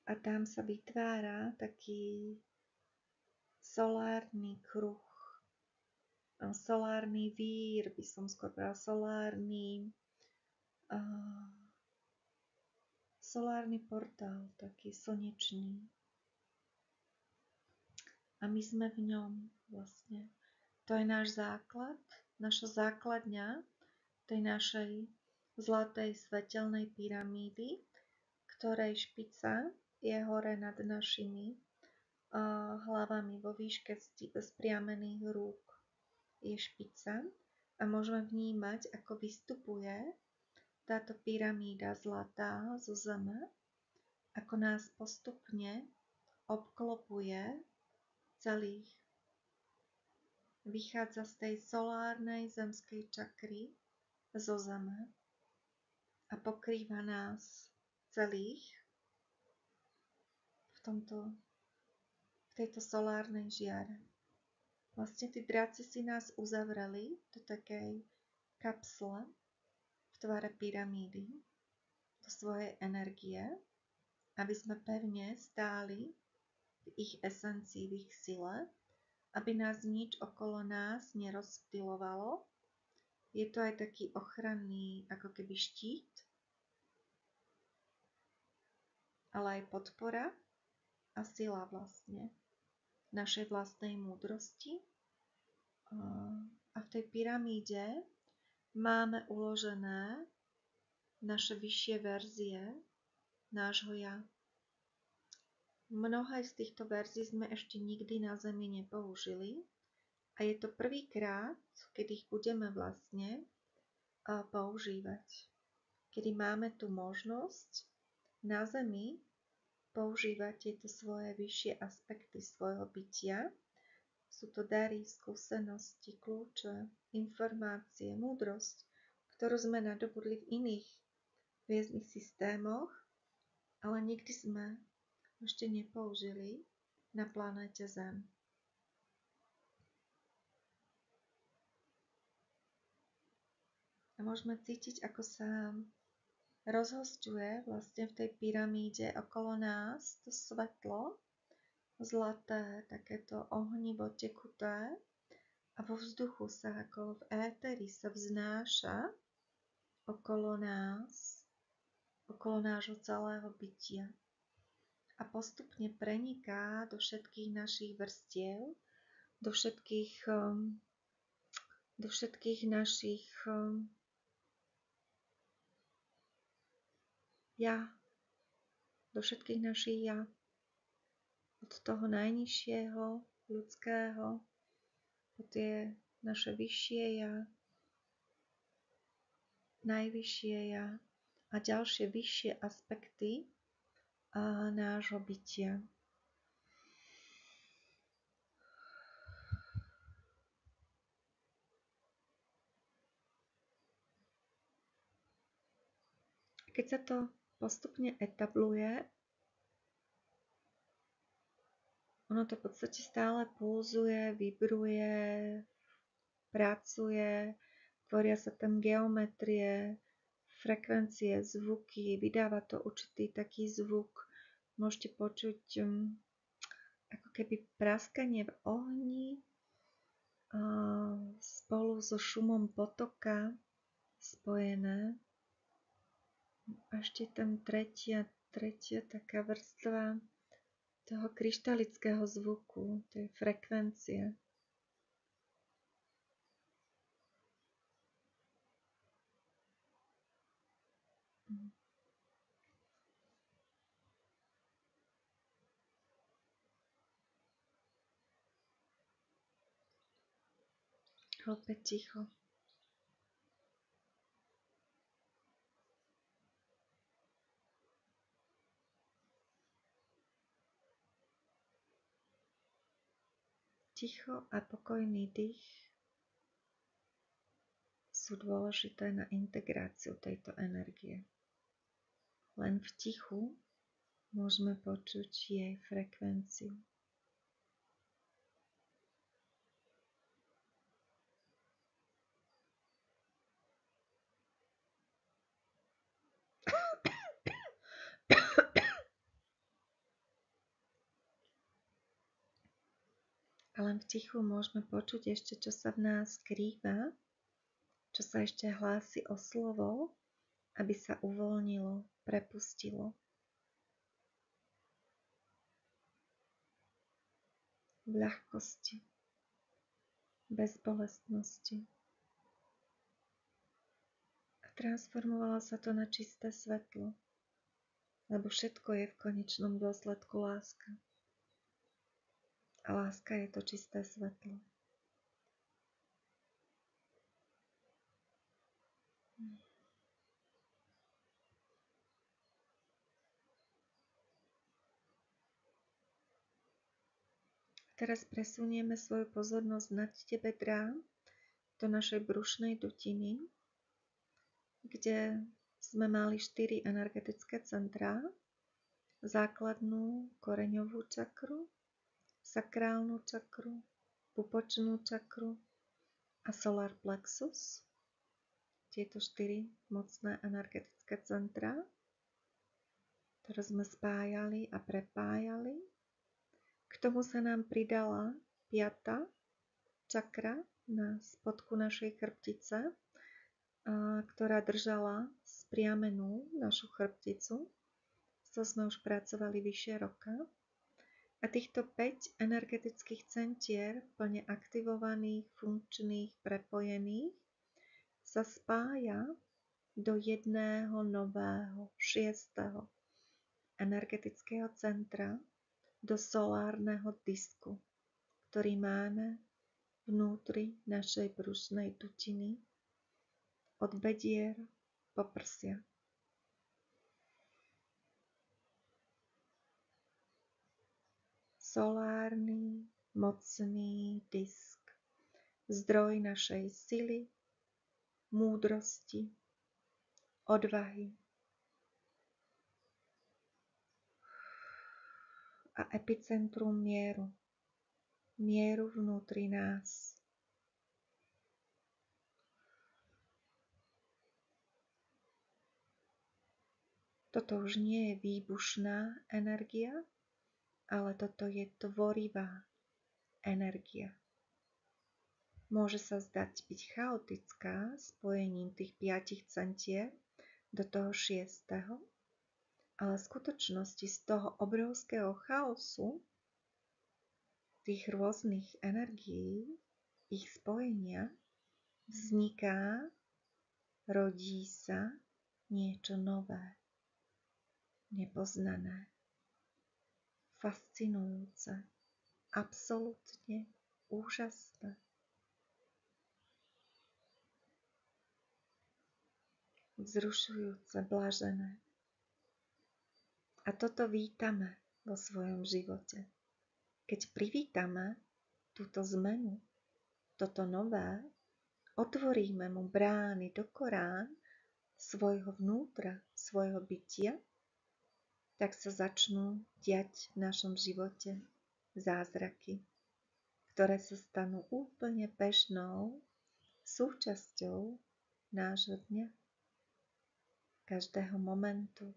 A tam sa vytvára taký solárny kruh, solárny vír, by som skôr povedala, solárny portál, taký slnečný. A my sme v ňom vlastne. To je náš základ, naša základňa tej našej zlatej svetelnej pyramídy, ktorej špica je hore nad našimi hlavami vo výške spriamených rúk. Je špica a môžeme vnímať, ako vystupuje táto pyramída zlatá zo zeme, ako nás postupne obklopuje celých. Vychádza z tej solárnej zemskej čakry zo zeme a pokrýva nás celých v tejto solárnej žiare. Vlastne tí draci si nás uzavreli do takej kapsle v tvare pyramídy, do svojej energie, aby sme pevne stáli v ich esencii, v ich sile, aby nás nič okolo nás nerozptylovalo. Je to aj taký ochranný, ako keby štít, ale aj podpora a sila vlastne našej vlastnej múdrosti. A v tej pyramíde máme uložené naše vyššie verzie nášho ja. Mnohé z týchto verzií sme ešte nikdy na Zemi nepoužili a je to prvýkrát, kedy ich budeme vlastne používať. Kedy máme tu možnosť na Zemi používať tieto svoje vyššie aspekty svojho bytia. Sú to dary, skúsenosti, kľúče, informácie, múdrosť, ktorú sme nadobudli v iných hviezdnych systémoch, ale nikdy sme ešte nepoužili na planéte Zem. A môžeme cítiť, ako sa rozhosťuje vlastne v tej pyramíde okolo nás to svetlo, zlaté, takéto ohnivo tekuté a vo vzduchu sa ako v éteri sa vznáša okolo nás, okolo nášho celého bytia a postupne preniká do všetkých našich vrstiev, do všetkých našich ja, do všetkých našich ja. Od toho najnižšieho ľudského, po tie naše vyššie ja, najvyššie ja a ďalšie vyššie aspekty nášho bytia. Keď sa to postupne etabluje, ono to v podstate stále pulzuje, vibruje, pracuje, tvoria sa tam geometrie, frekvencie, zvuky, vydáva to určitý taký zvuk. Môžete počuť ako keby praskanie v ohni spolu so šumom potoka spojené. A ešte tam tretia taká vrstva toho kryštalického zvuku, tej frekvencie. Opäť ticho. Ticho a pokojný dých sú dôležité na integráciu tejto energie. Len v tichu môžeme počuť jej frekvenciu. A len v tichu môžeme počuť ešte, čo sa v nás skrýva, čo sa ešte hlási o slovo, aby sa uvoľnilo, prepustilo. V ľahkosti, bez bolestnosti. A transformovalo sa to na čisté svetlo, lebo všetko je v konečnom dôsledku láska. A láska je to čisté svetlo. Teraz presunieme svoju pozornosť nad tie bedrá do našej brušnej dutiny, kde sme mali 4 energetické centrá, základnú koreňovú čakru, sakrálnu čakru, pupočnú čakru a solar plexus. Tieto 4 mocné energetické centrá, ktoré sme spájali a prepájali. K tomu sa nám pridala 5. čakra na spodku našej chrbtice, ktorá držala spriamenú našu chrbticu. To sme už pracovali vyše roka. A týchto 5 energetických centier, plne aktivovaných, funkčných, prepojených, sa spája do jedného nového, 6. energetického centra, do solárneho disku, ktorý máme vnútri našej brušnej dutiny, od bedier po prsia. Solárny, mocný disk, zdroj našej sily, múdrosti, odvahy a epicentrum mieru. Mieru vnútri nás. Toto už nie je výbušná energia, ale toto je tvorivá energia. Môže sa zdať byť chaotická spojením tých 5 centier do toho 6. Ale v skutočnosti z toho obrovského chaosu tých rôznych energií, ich spojenia, vzniká, rodí sa niečo nové, nepoznané, fascinujúce, absolútne úžasné. vzrušujúce, blažené. A toto vítame vo svojom živote. Keď privítame túto zmenu, toto nové, otvoríme mu brány do korán svojho vnútra, svojho bytia, tak sa začnú diať v našom živote zázraky, ktoré sa stanú úplne bežnou súčasťou nášho dňa, každého momentu.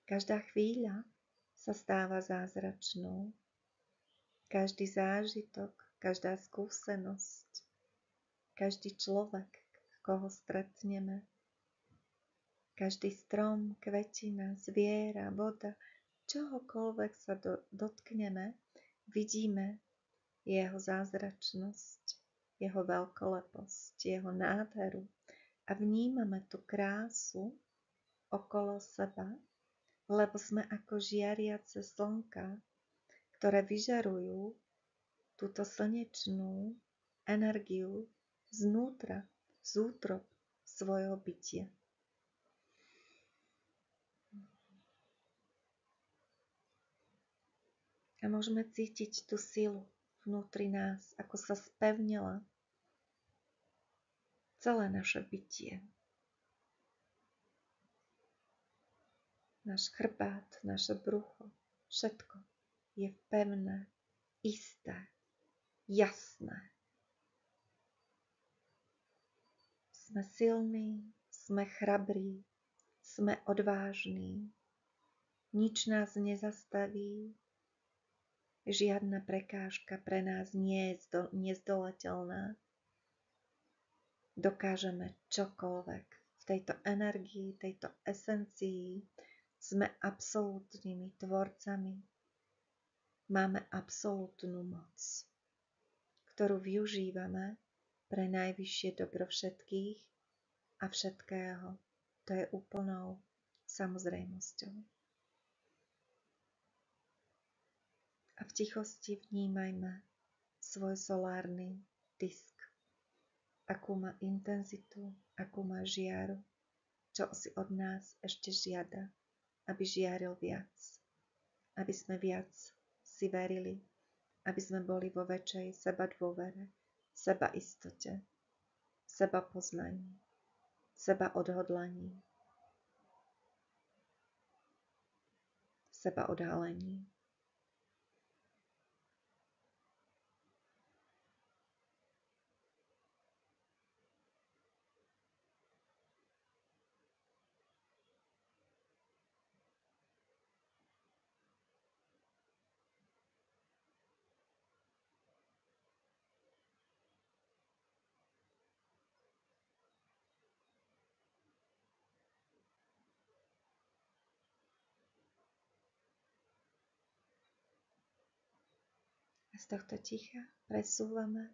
Každá chvíľa sa stáva zázračnou. Každý zážitok, každá skúsenosť, každý človek, koho stretneme, každý strom, kvetina, zviera, voda, čohokoľvek sa dotkneme, vidíme jeho zázračnosť, jeho veľkoleposť, jeho nádheru a vnímame tú krásu okolo seba, lebo sme ako žiariace slnka, ktoré vyžarujú túto slnečnú energiu znútra, z útrob svojho bytia. A môžeme cítiť tú silu vnútri nás, ako sa spevnila celé naše bytie. Náš chrbát, naše brucho, všetko je pevné, isté, jasné. Sme silní, sme chrabrí, sme odvážni. Nič nás nezastaví, žiadna prekážka pre nás nie je nezdolateľná. Dokážeme čokoľvek. V tejto energii, tejto esencii sme absolútnymi tvorcami. Máme absolútnu moc, ktorú využívame pre najvyššie dobro všetkých a všetkého. To je úplnou samozrejmosťou. A v tichosti vnímajme svoj solárny disk, akú má intenzitu, akú má žiaru, čo si od nás ešte žiada, aby žiaril viac, aby sme viac si verili, aby sme boli vo väčšej seba dôvere, seba istote, seba poznaní, seba odhodlaní, seba odhalení. Z tohto ticha presúvame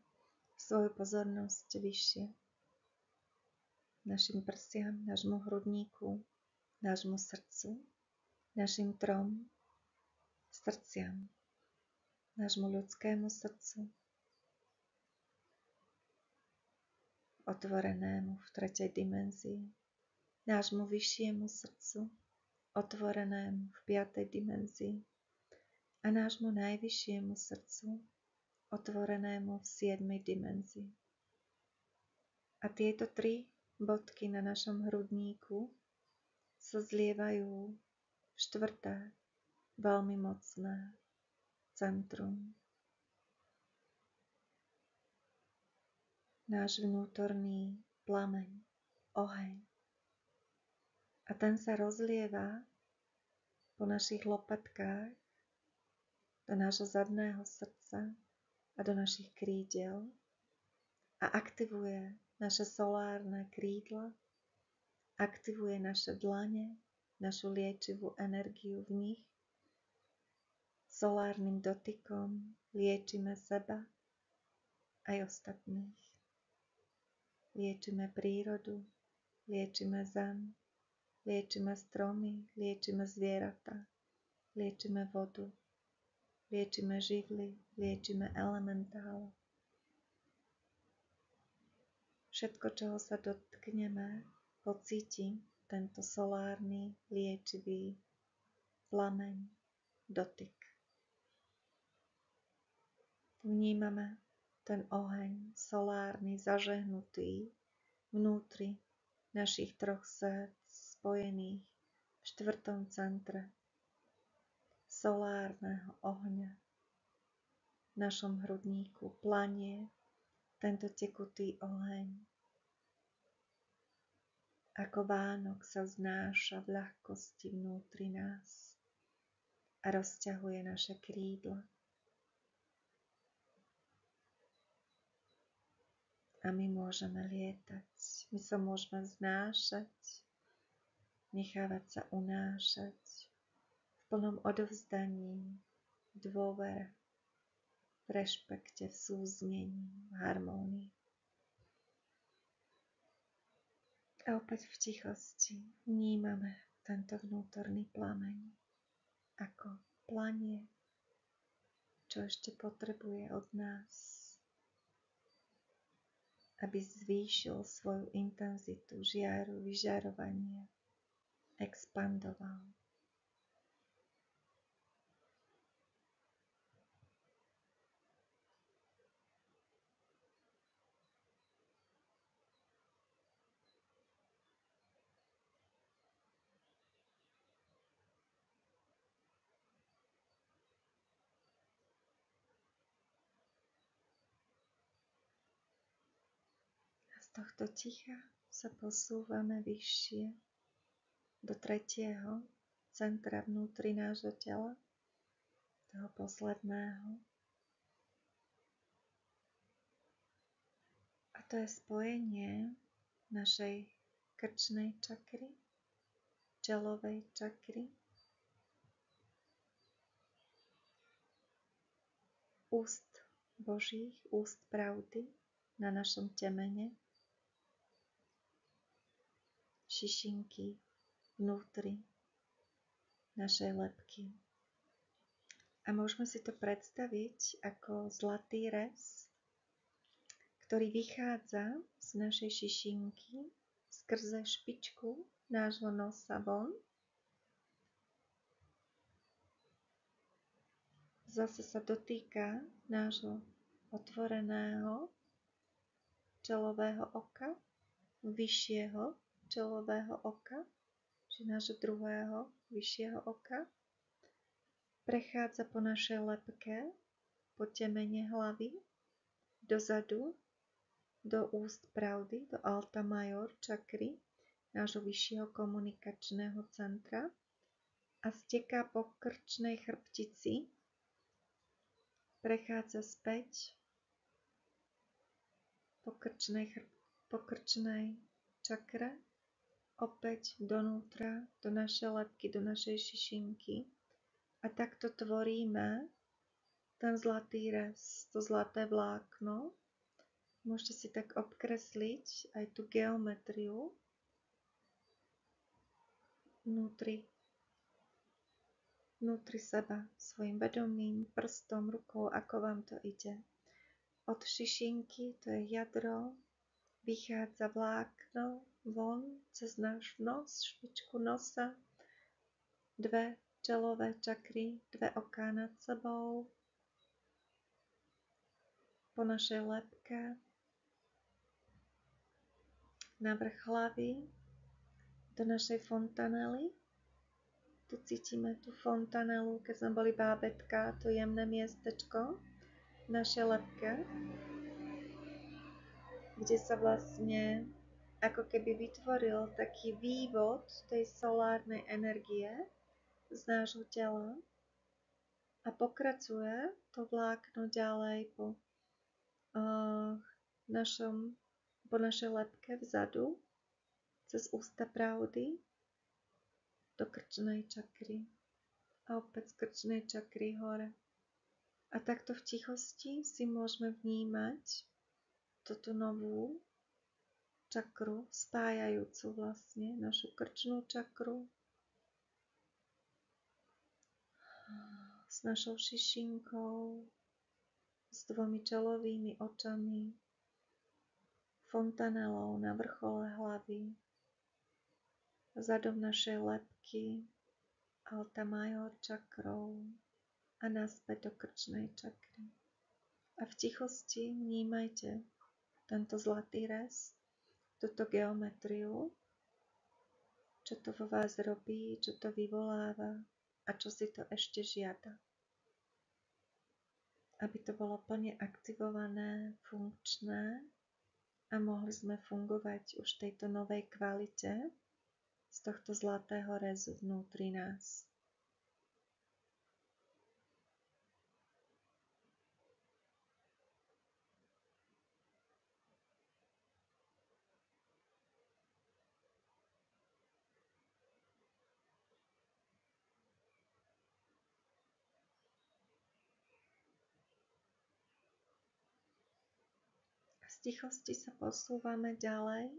svoju pozornosť vyššie. Našim prsiam, nášmu hrudníku, nášmu srdcu, našim 3 srdciam, nášmu ľudskému srdcu, otvorenému v 3. dimenzii, nášmu vyššiemu srdcu, otvorenému v 5. dimenzii, a nášmu najvyššiemu srdcu, otvorenému v 7. dimenzii. A tieto 3 bodky na našom hrudníku sa zlievajú v 4. veľmi mocné centrum. Náš vnútorný plameň, oheň. A ten sa rozlieva po našich lopatkách, do nášho zadného srdca a do našich krídel a aktivuje naše solárne krídla, aktivuje naše dlane, našu liečivú energiu v nich. Solárnym dotykom liečime seba aj ostatných. Liečime prírodu, liečime zem, liečime stromy, liečime zvieratá, liečime vodu, liečime živly, liečime elementále. Všetko, čoho sa dotkneme, pocíti tento solárny, liečivý plameň, dotyk. Vnímame ten oheň solárny, zažehnutý vnútri našich troch srdc spojených v 4. centre solárneho ohňa. V našom hrudníku planie tento tekutý oheň. Ako Vánok sa vznáša v ľahkosti vnútri nás a rozťahuje naše krídla. A my môžeme lietať, my sa môžeme vznášať, nechávať sa unášať v plnom odovzdaní, v dôvere, v rešpekte, v súznení, v harmónii. A opäť v tichosti vnímame tento vnútorný plameň, ako planie, čo ešte potrebuje od nás, aby zvýšil svoju intenzitu, žiaru, vyžarovanie, expandoval. Z tohto ticha sa posúvame vyššie do 3. centra vnútri nášho tela, toho posledného. A to je spojenie našej krčnej čakry, čelovej čakry, úst Božích, úst pravdy na našom temene, šišinky vnútri našej lebky. A môžeme si to predstaviť ako zlatý rez, ktorý vychádza z našej šišinky skrze špičku nášho nosa von. Zase sa dotýka nášho otvoreného čelového oka, vyššieho čelového oka, či nášho druhého vyššieho oka. Prechádza po našej lebke, po temene hlavy, dozadu, do úst pravdy, do alta major čakry, nášho vyššieho komunikačného centra a steká po krčnej chrbtici, prechádza späť po krčnej čakre, opäť donútra, do našej lebky, do našej šišinky. A takto tvoríme ten zlatý rez, to zlaté vlákno. Môžete si tak obkresliť aj tú geometriu vnútri seba, svojim vedomím, prstom, rukou, ako vám to ide. Od šišinky, to je jadro, vychádza vlákno von cez náš nos, špičku nosa, 2 čelové čakry, 2 oká nad sebou, po našej lebke, na vrch hlavy, do našej fontanely. Tu cítime tú fontanelu, keď sme boli bábätka, to jemné miestečko v našej lebke, kde sa vlastne ako keby vytvoril taký vývod tej solárnej energie z nášho tela a pokračuje to vlákno ďalej po našej lebke vzadu cez ústa pravdy do krčnej čakry a opäť z krčnej čakry hore. A takto v tichosti si môžeme vnímať túto novú čakru, spájajúcu vlastne našu krčnú čakru s našou šišinkou, s 2 čelovými očami, fontanelou na vrchole hlavy, zadom našej lebky, alta major čakrou a naspäť do krčnej čakry. A v tichosti vnímajte tento zlatý rez, túto geometriu, čo to vo vás robí, čo to vyvoláva a čo si to ešte žiada. Aby to bolo plne aktivované, funkčné a mohli sme fungovať už v tejto novej kvalite z tohto zlatého rezu vnútri nás. Z tichosti sa posúvame ďalej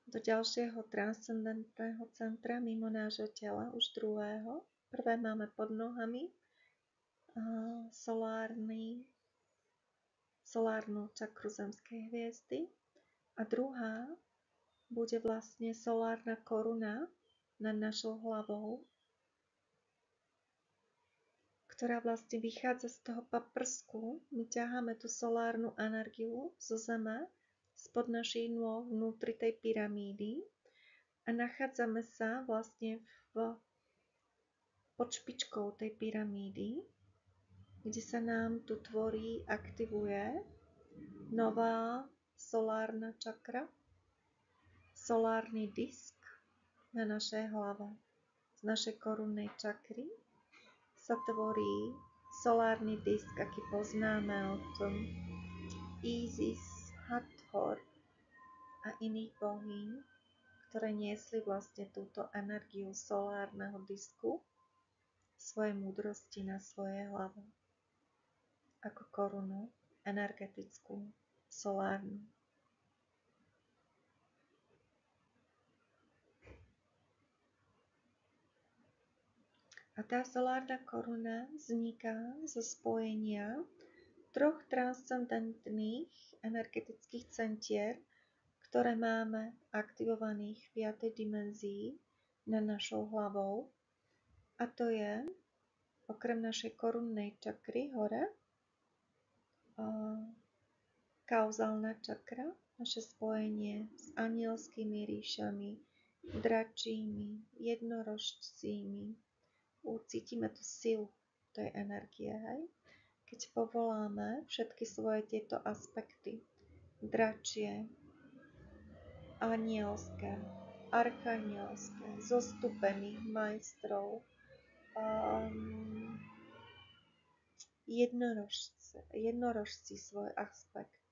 do ďalšieho transcendentného centra mimo nášho tela, už druhého. Prvé máme pod nohami solárnu čakru zemskej hviezdy a druhá bude vlastne solárna koruna nad našou hlavou, ktorá vlastne vychádza z toho paprsku. My ťaháme tú solárnu energiu zo zeme spod našich nôh vnútri tej pyramídy a nachádzame sa vlastne pod špičkou tej pyramídy, kde sa nám tu tvorí, aktivuje nová solárna čakra, solárny disk na našej hlave. Z našej korunnej čakry sa tvorí solárny disk, aký poznáme od Isis, Hathor a iných bohyň, ktoré niesli vlastne túto energiu solárneho disku svojej múdrosti na svojej hlave ako korunu energetickú, solárnu. A tá solárna koruna vzniká zo spojenia troch transcendentných energetických centier, ktoré máme aktivovaných v 5. dimenzii nad našou hlavou. A to je, okrem našej korunnej čakry hore, kauzálna čakra, naše spojenie s anielskými ríšami, dračími, jednorožcími. Ucítime tú silu tej energie, hej? Keď povoláme všetky svoje tieto aspekty, dračie, anielské, archanielské, zostupených majstrov, jednorožci svoj aspekt.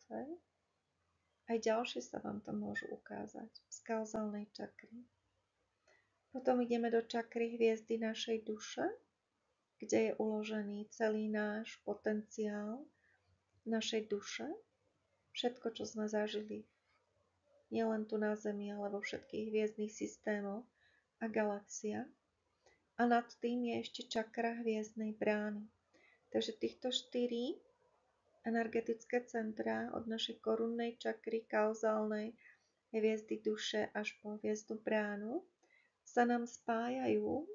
Aj ďalšie sa vám to môžu ukázať z kauzálnej čakry. Potom ideme do čakry hviezdy našej duše, kde je uložený celý náš potenciál našej duše. Všetko, čo sme zažili, nielen tu na Zemi, ale vo všetkých hviezdnych systémoch a galaxiách. A nad tým je ešte čakra hviezdnej brány. Takže týchto 4 energetické centrá od našej korunnej čakry, kauzálnej hviezdy duše až po hviezdu bránu sa nám spájajú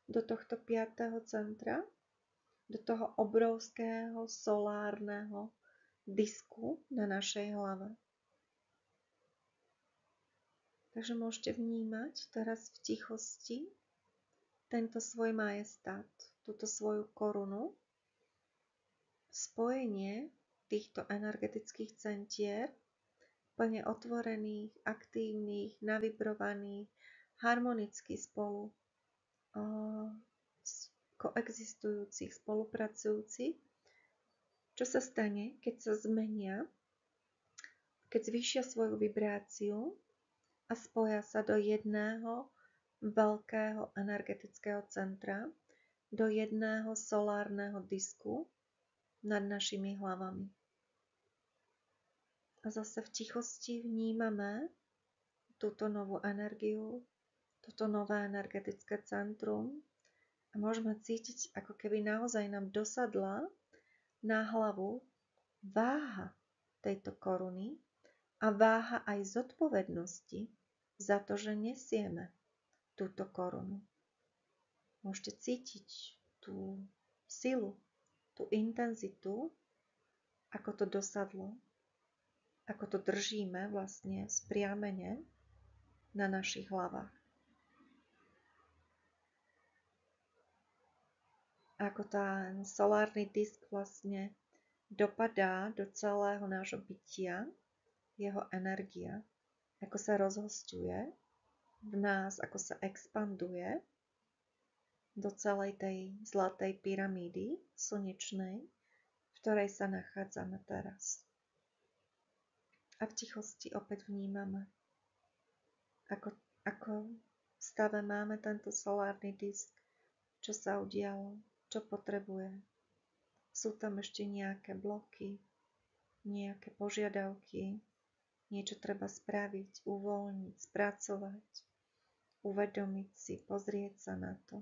do tohto 5. centra, do toho obrovského solárneho disku na našej hlave. Takže môžete vnímať teraz v tichosti tento svoj majestát, túto svoju korunu, spojenie týchto energetických centier, plne otvorených, aktívnych, navibrovaných, harmonicky spolu koexistujúcich, spolupracujúcich. Čo sa stane, keď sa zmenia, keď zvýšia svoju vibráciu a spoja sa do jedného veľkého energetického centra, do jedného solárneho disku nad našimi hlavami. A zase v tichosti vnímame túto novú energiu, toto nové energetické centrum a môžeme cítiť, ako keby naozaj nám dosadla na hlavu váha tejto koruny a váha aj zodpovednosti za to, že nesieme túto korunu. Môžete cítiť tú silu, tú intenzitu, ako to dosadlo, ako to držíme vlastne spriamene na našich hlavách. Ako ten solárny disk vlastne dopadá do celého nášho bytia, jeho energia, ako sa rozhosťuje v nás, ako sa expanduje do celej tej zlatej pyramídy slnečnej, v ktorej sa nachádzame teraz. A v tichosti opäť vnímame, ako v stave máme tento solárny disk, čo sa udialo, čo potrebuje. Sú tam ešte nejaké bloky, nejaké požiadavky, niečo treba spraviť, uvoľniť, spracovať, uvedomiť si, pozrieť sa na to,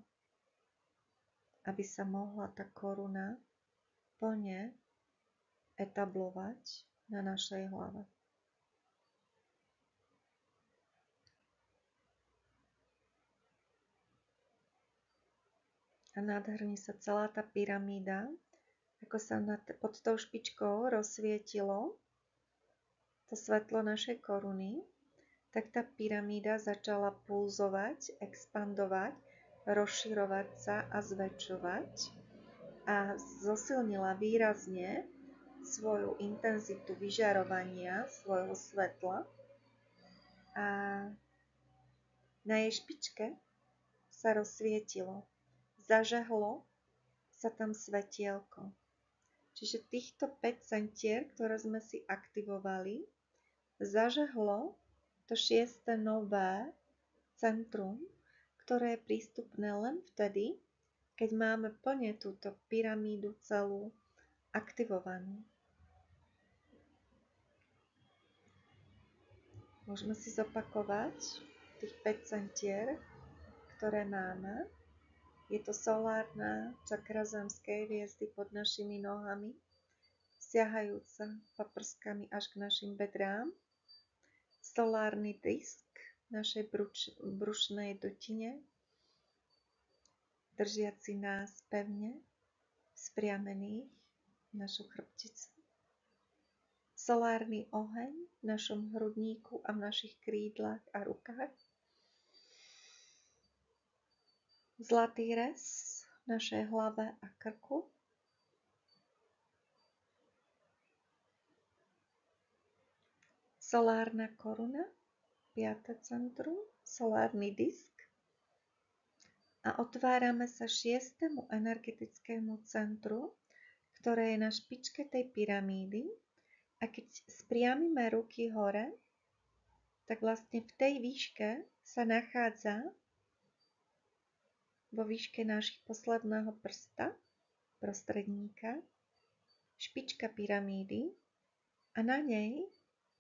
aby sa mohla tá koruna plne etablovať na našej hlave. A nádherne sa celá tá pyramída, ako sa pod tou špičkou rozsvietilo to svetlo našej koruny, tak tá pyramída začala pulzovať, expandovať, rozširovať sa a zväčšovať a zosilnila výrazne svoju intenzitu vyžarovania svojho svetla a na jej špičke sa rozsvietilo. Zažehlo sa tam svetielko. Čiže týchto 5 centier, ktoré sme si aktivovali, zažehlo to 6. nové centrum, ktoré je prístupné len vtedy, keď máme plne túto pyramídu celú aktivovanú. Môžeme si zopakovať tých 5 centier, ktoré máme. Je to solárna čakra zemskej hviezdy pod našimi nohami, siahajúca paprskami až k našim bedrám. Solárny disk našej brušnej dutine, držiaci nás pevne, spriamených v našu chrbticu. Solárny oheň v našom hrudníku a v našich krídlach a rukách. Zlatý rez v našej hlave a krku. Solárna koruna, 5. centrum, solárny disk. A otvárame sa 6. energetickému centru, ktoré je na špičke tej pyramídy. A keď spriamime ruky hore, tak vlastne v tej výške sa nachádza vo výške nášho posledného prsta, prostredníka, špička pyramídy a na nej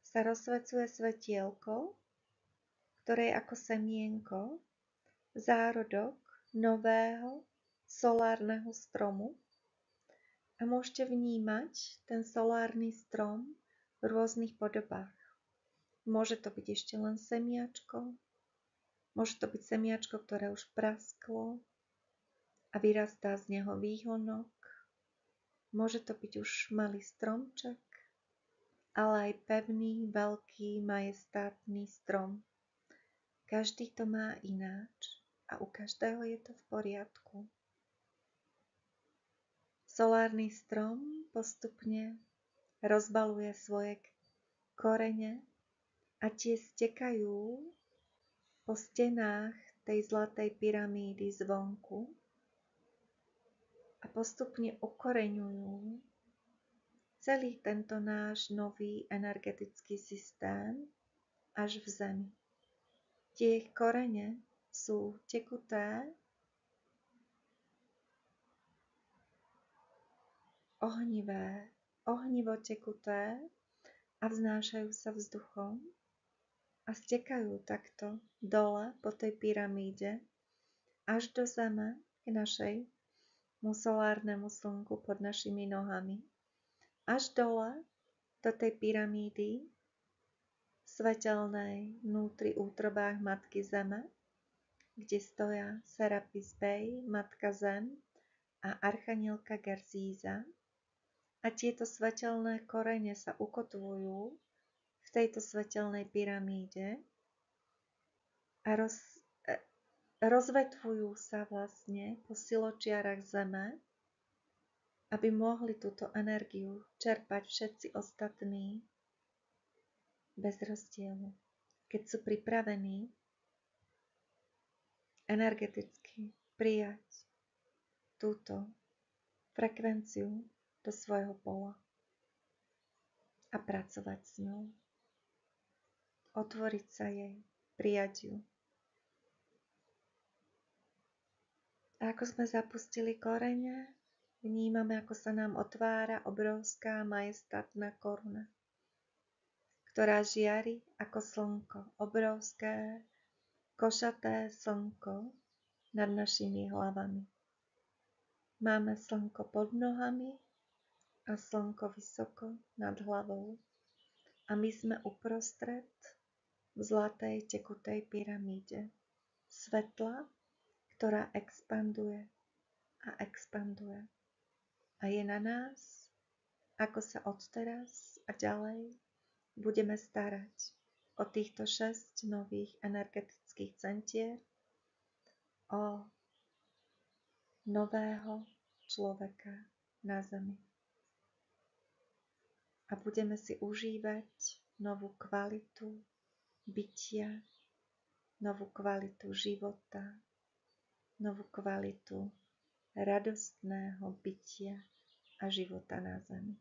sa rozsvecuje svetielko, ktoré je ako semienko, zárodok nového solárneho stromu. A môžete vnímať ten solárny strom v rôznych podobách. Môže to byť ešte len semiačko, môže to byť semiačko, ktoré už prasklo a vyrastá z neho výhonok. Môže to byť už malý stromček, ale aj pevný, veľký, majestátny strom. Každý to má ináč a u každého je to v poriadku. Solárny strom postupne rozbaluje svoje korene a tie stekajú po stenách tej zlatej pyramídy zvonku a postupne ukoreňujú celý tento náš nový energetický systém až v zemi. Tie ich korene sú tekuté, ohnivo tekuté a vznášajú sa vzduchom a stekajú takto dole po tej pyramíde až do zeme k našemu solárnemu slnku pod našimi nohami. až dole do tej pyramídy svetelnej vnútri útrobách Matky Zeme, kde stoja Serapis Bey, Matka Zem a Archanielka Gerzíza. A tieto svetelné korene sa ukotvujú v tejto svetelnej pyramíde a rozvetvujú sa vlastne po siločiarach Zeme, aby mohli túto energiu čerpať všetci ostatní bez rozdielu. Keď sú pripravení energeticky prijať túto frekvenciu do svojho pola a pracovať s ňou. Otvoriť sa jej, prijať ju. A ako sme zapustili korene, vnímame, ako sa nám otvára obrovská majestátna koruna, ktorá žiari ako slnko, obrovské košaté slnko nad našimi hlavami. Máme slnko pod nohami a slnko vysoko nad hlavou. A my sme uprostred v zlatej tekutej pyramíde svetla, ktorá expanduje a expanduje. A je na nás, ako sa odteraz a ďalej budeme starať o týchto 6 nových energetických centier, o nového človeka na Zemi. A budeme si užívať novú kvalitu bytia, novú kvalitu života, novú kvalitu radostného bytia a života na Zemi.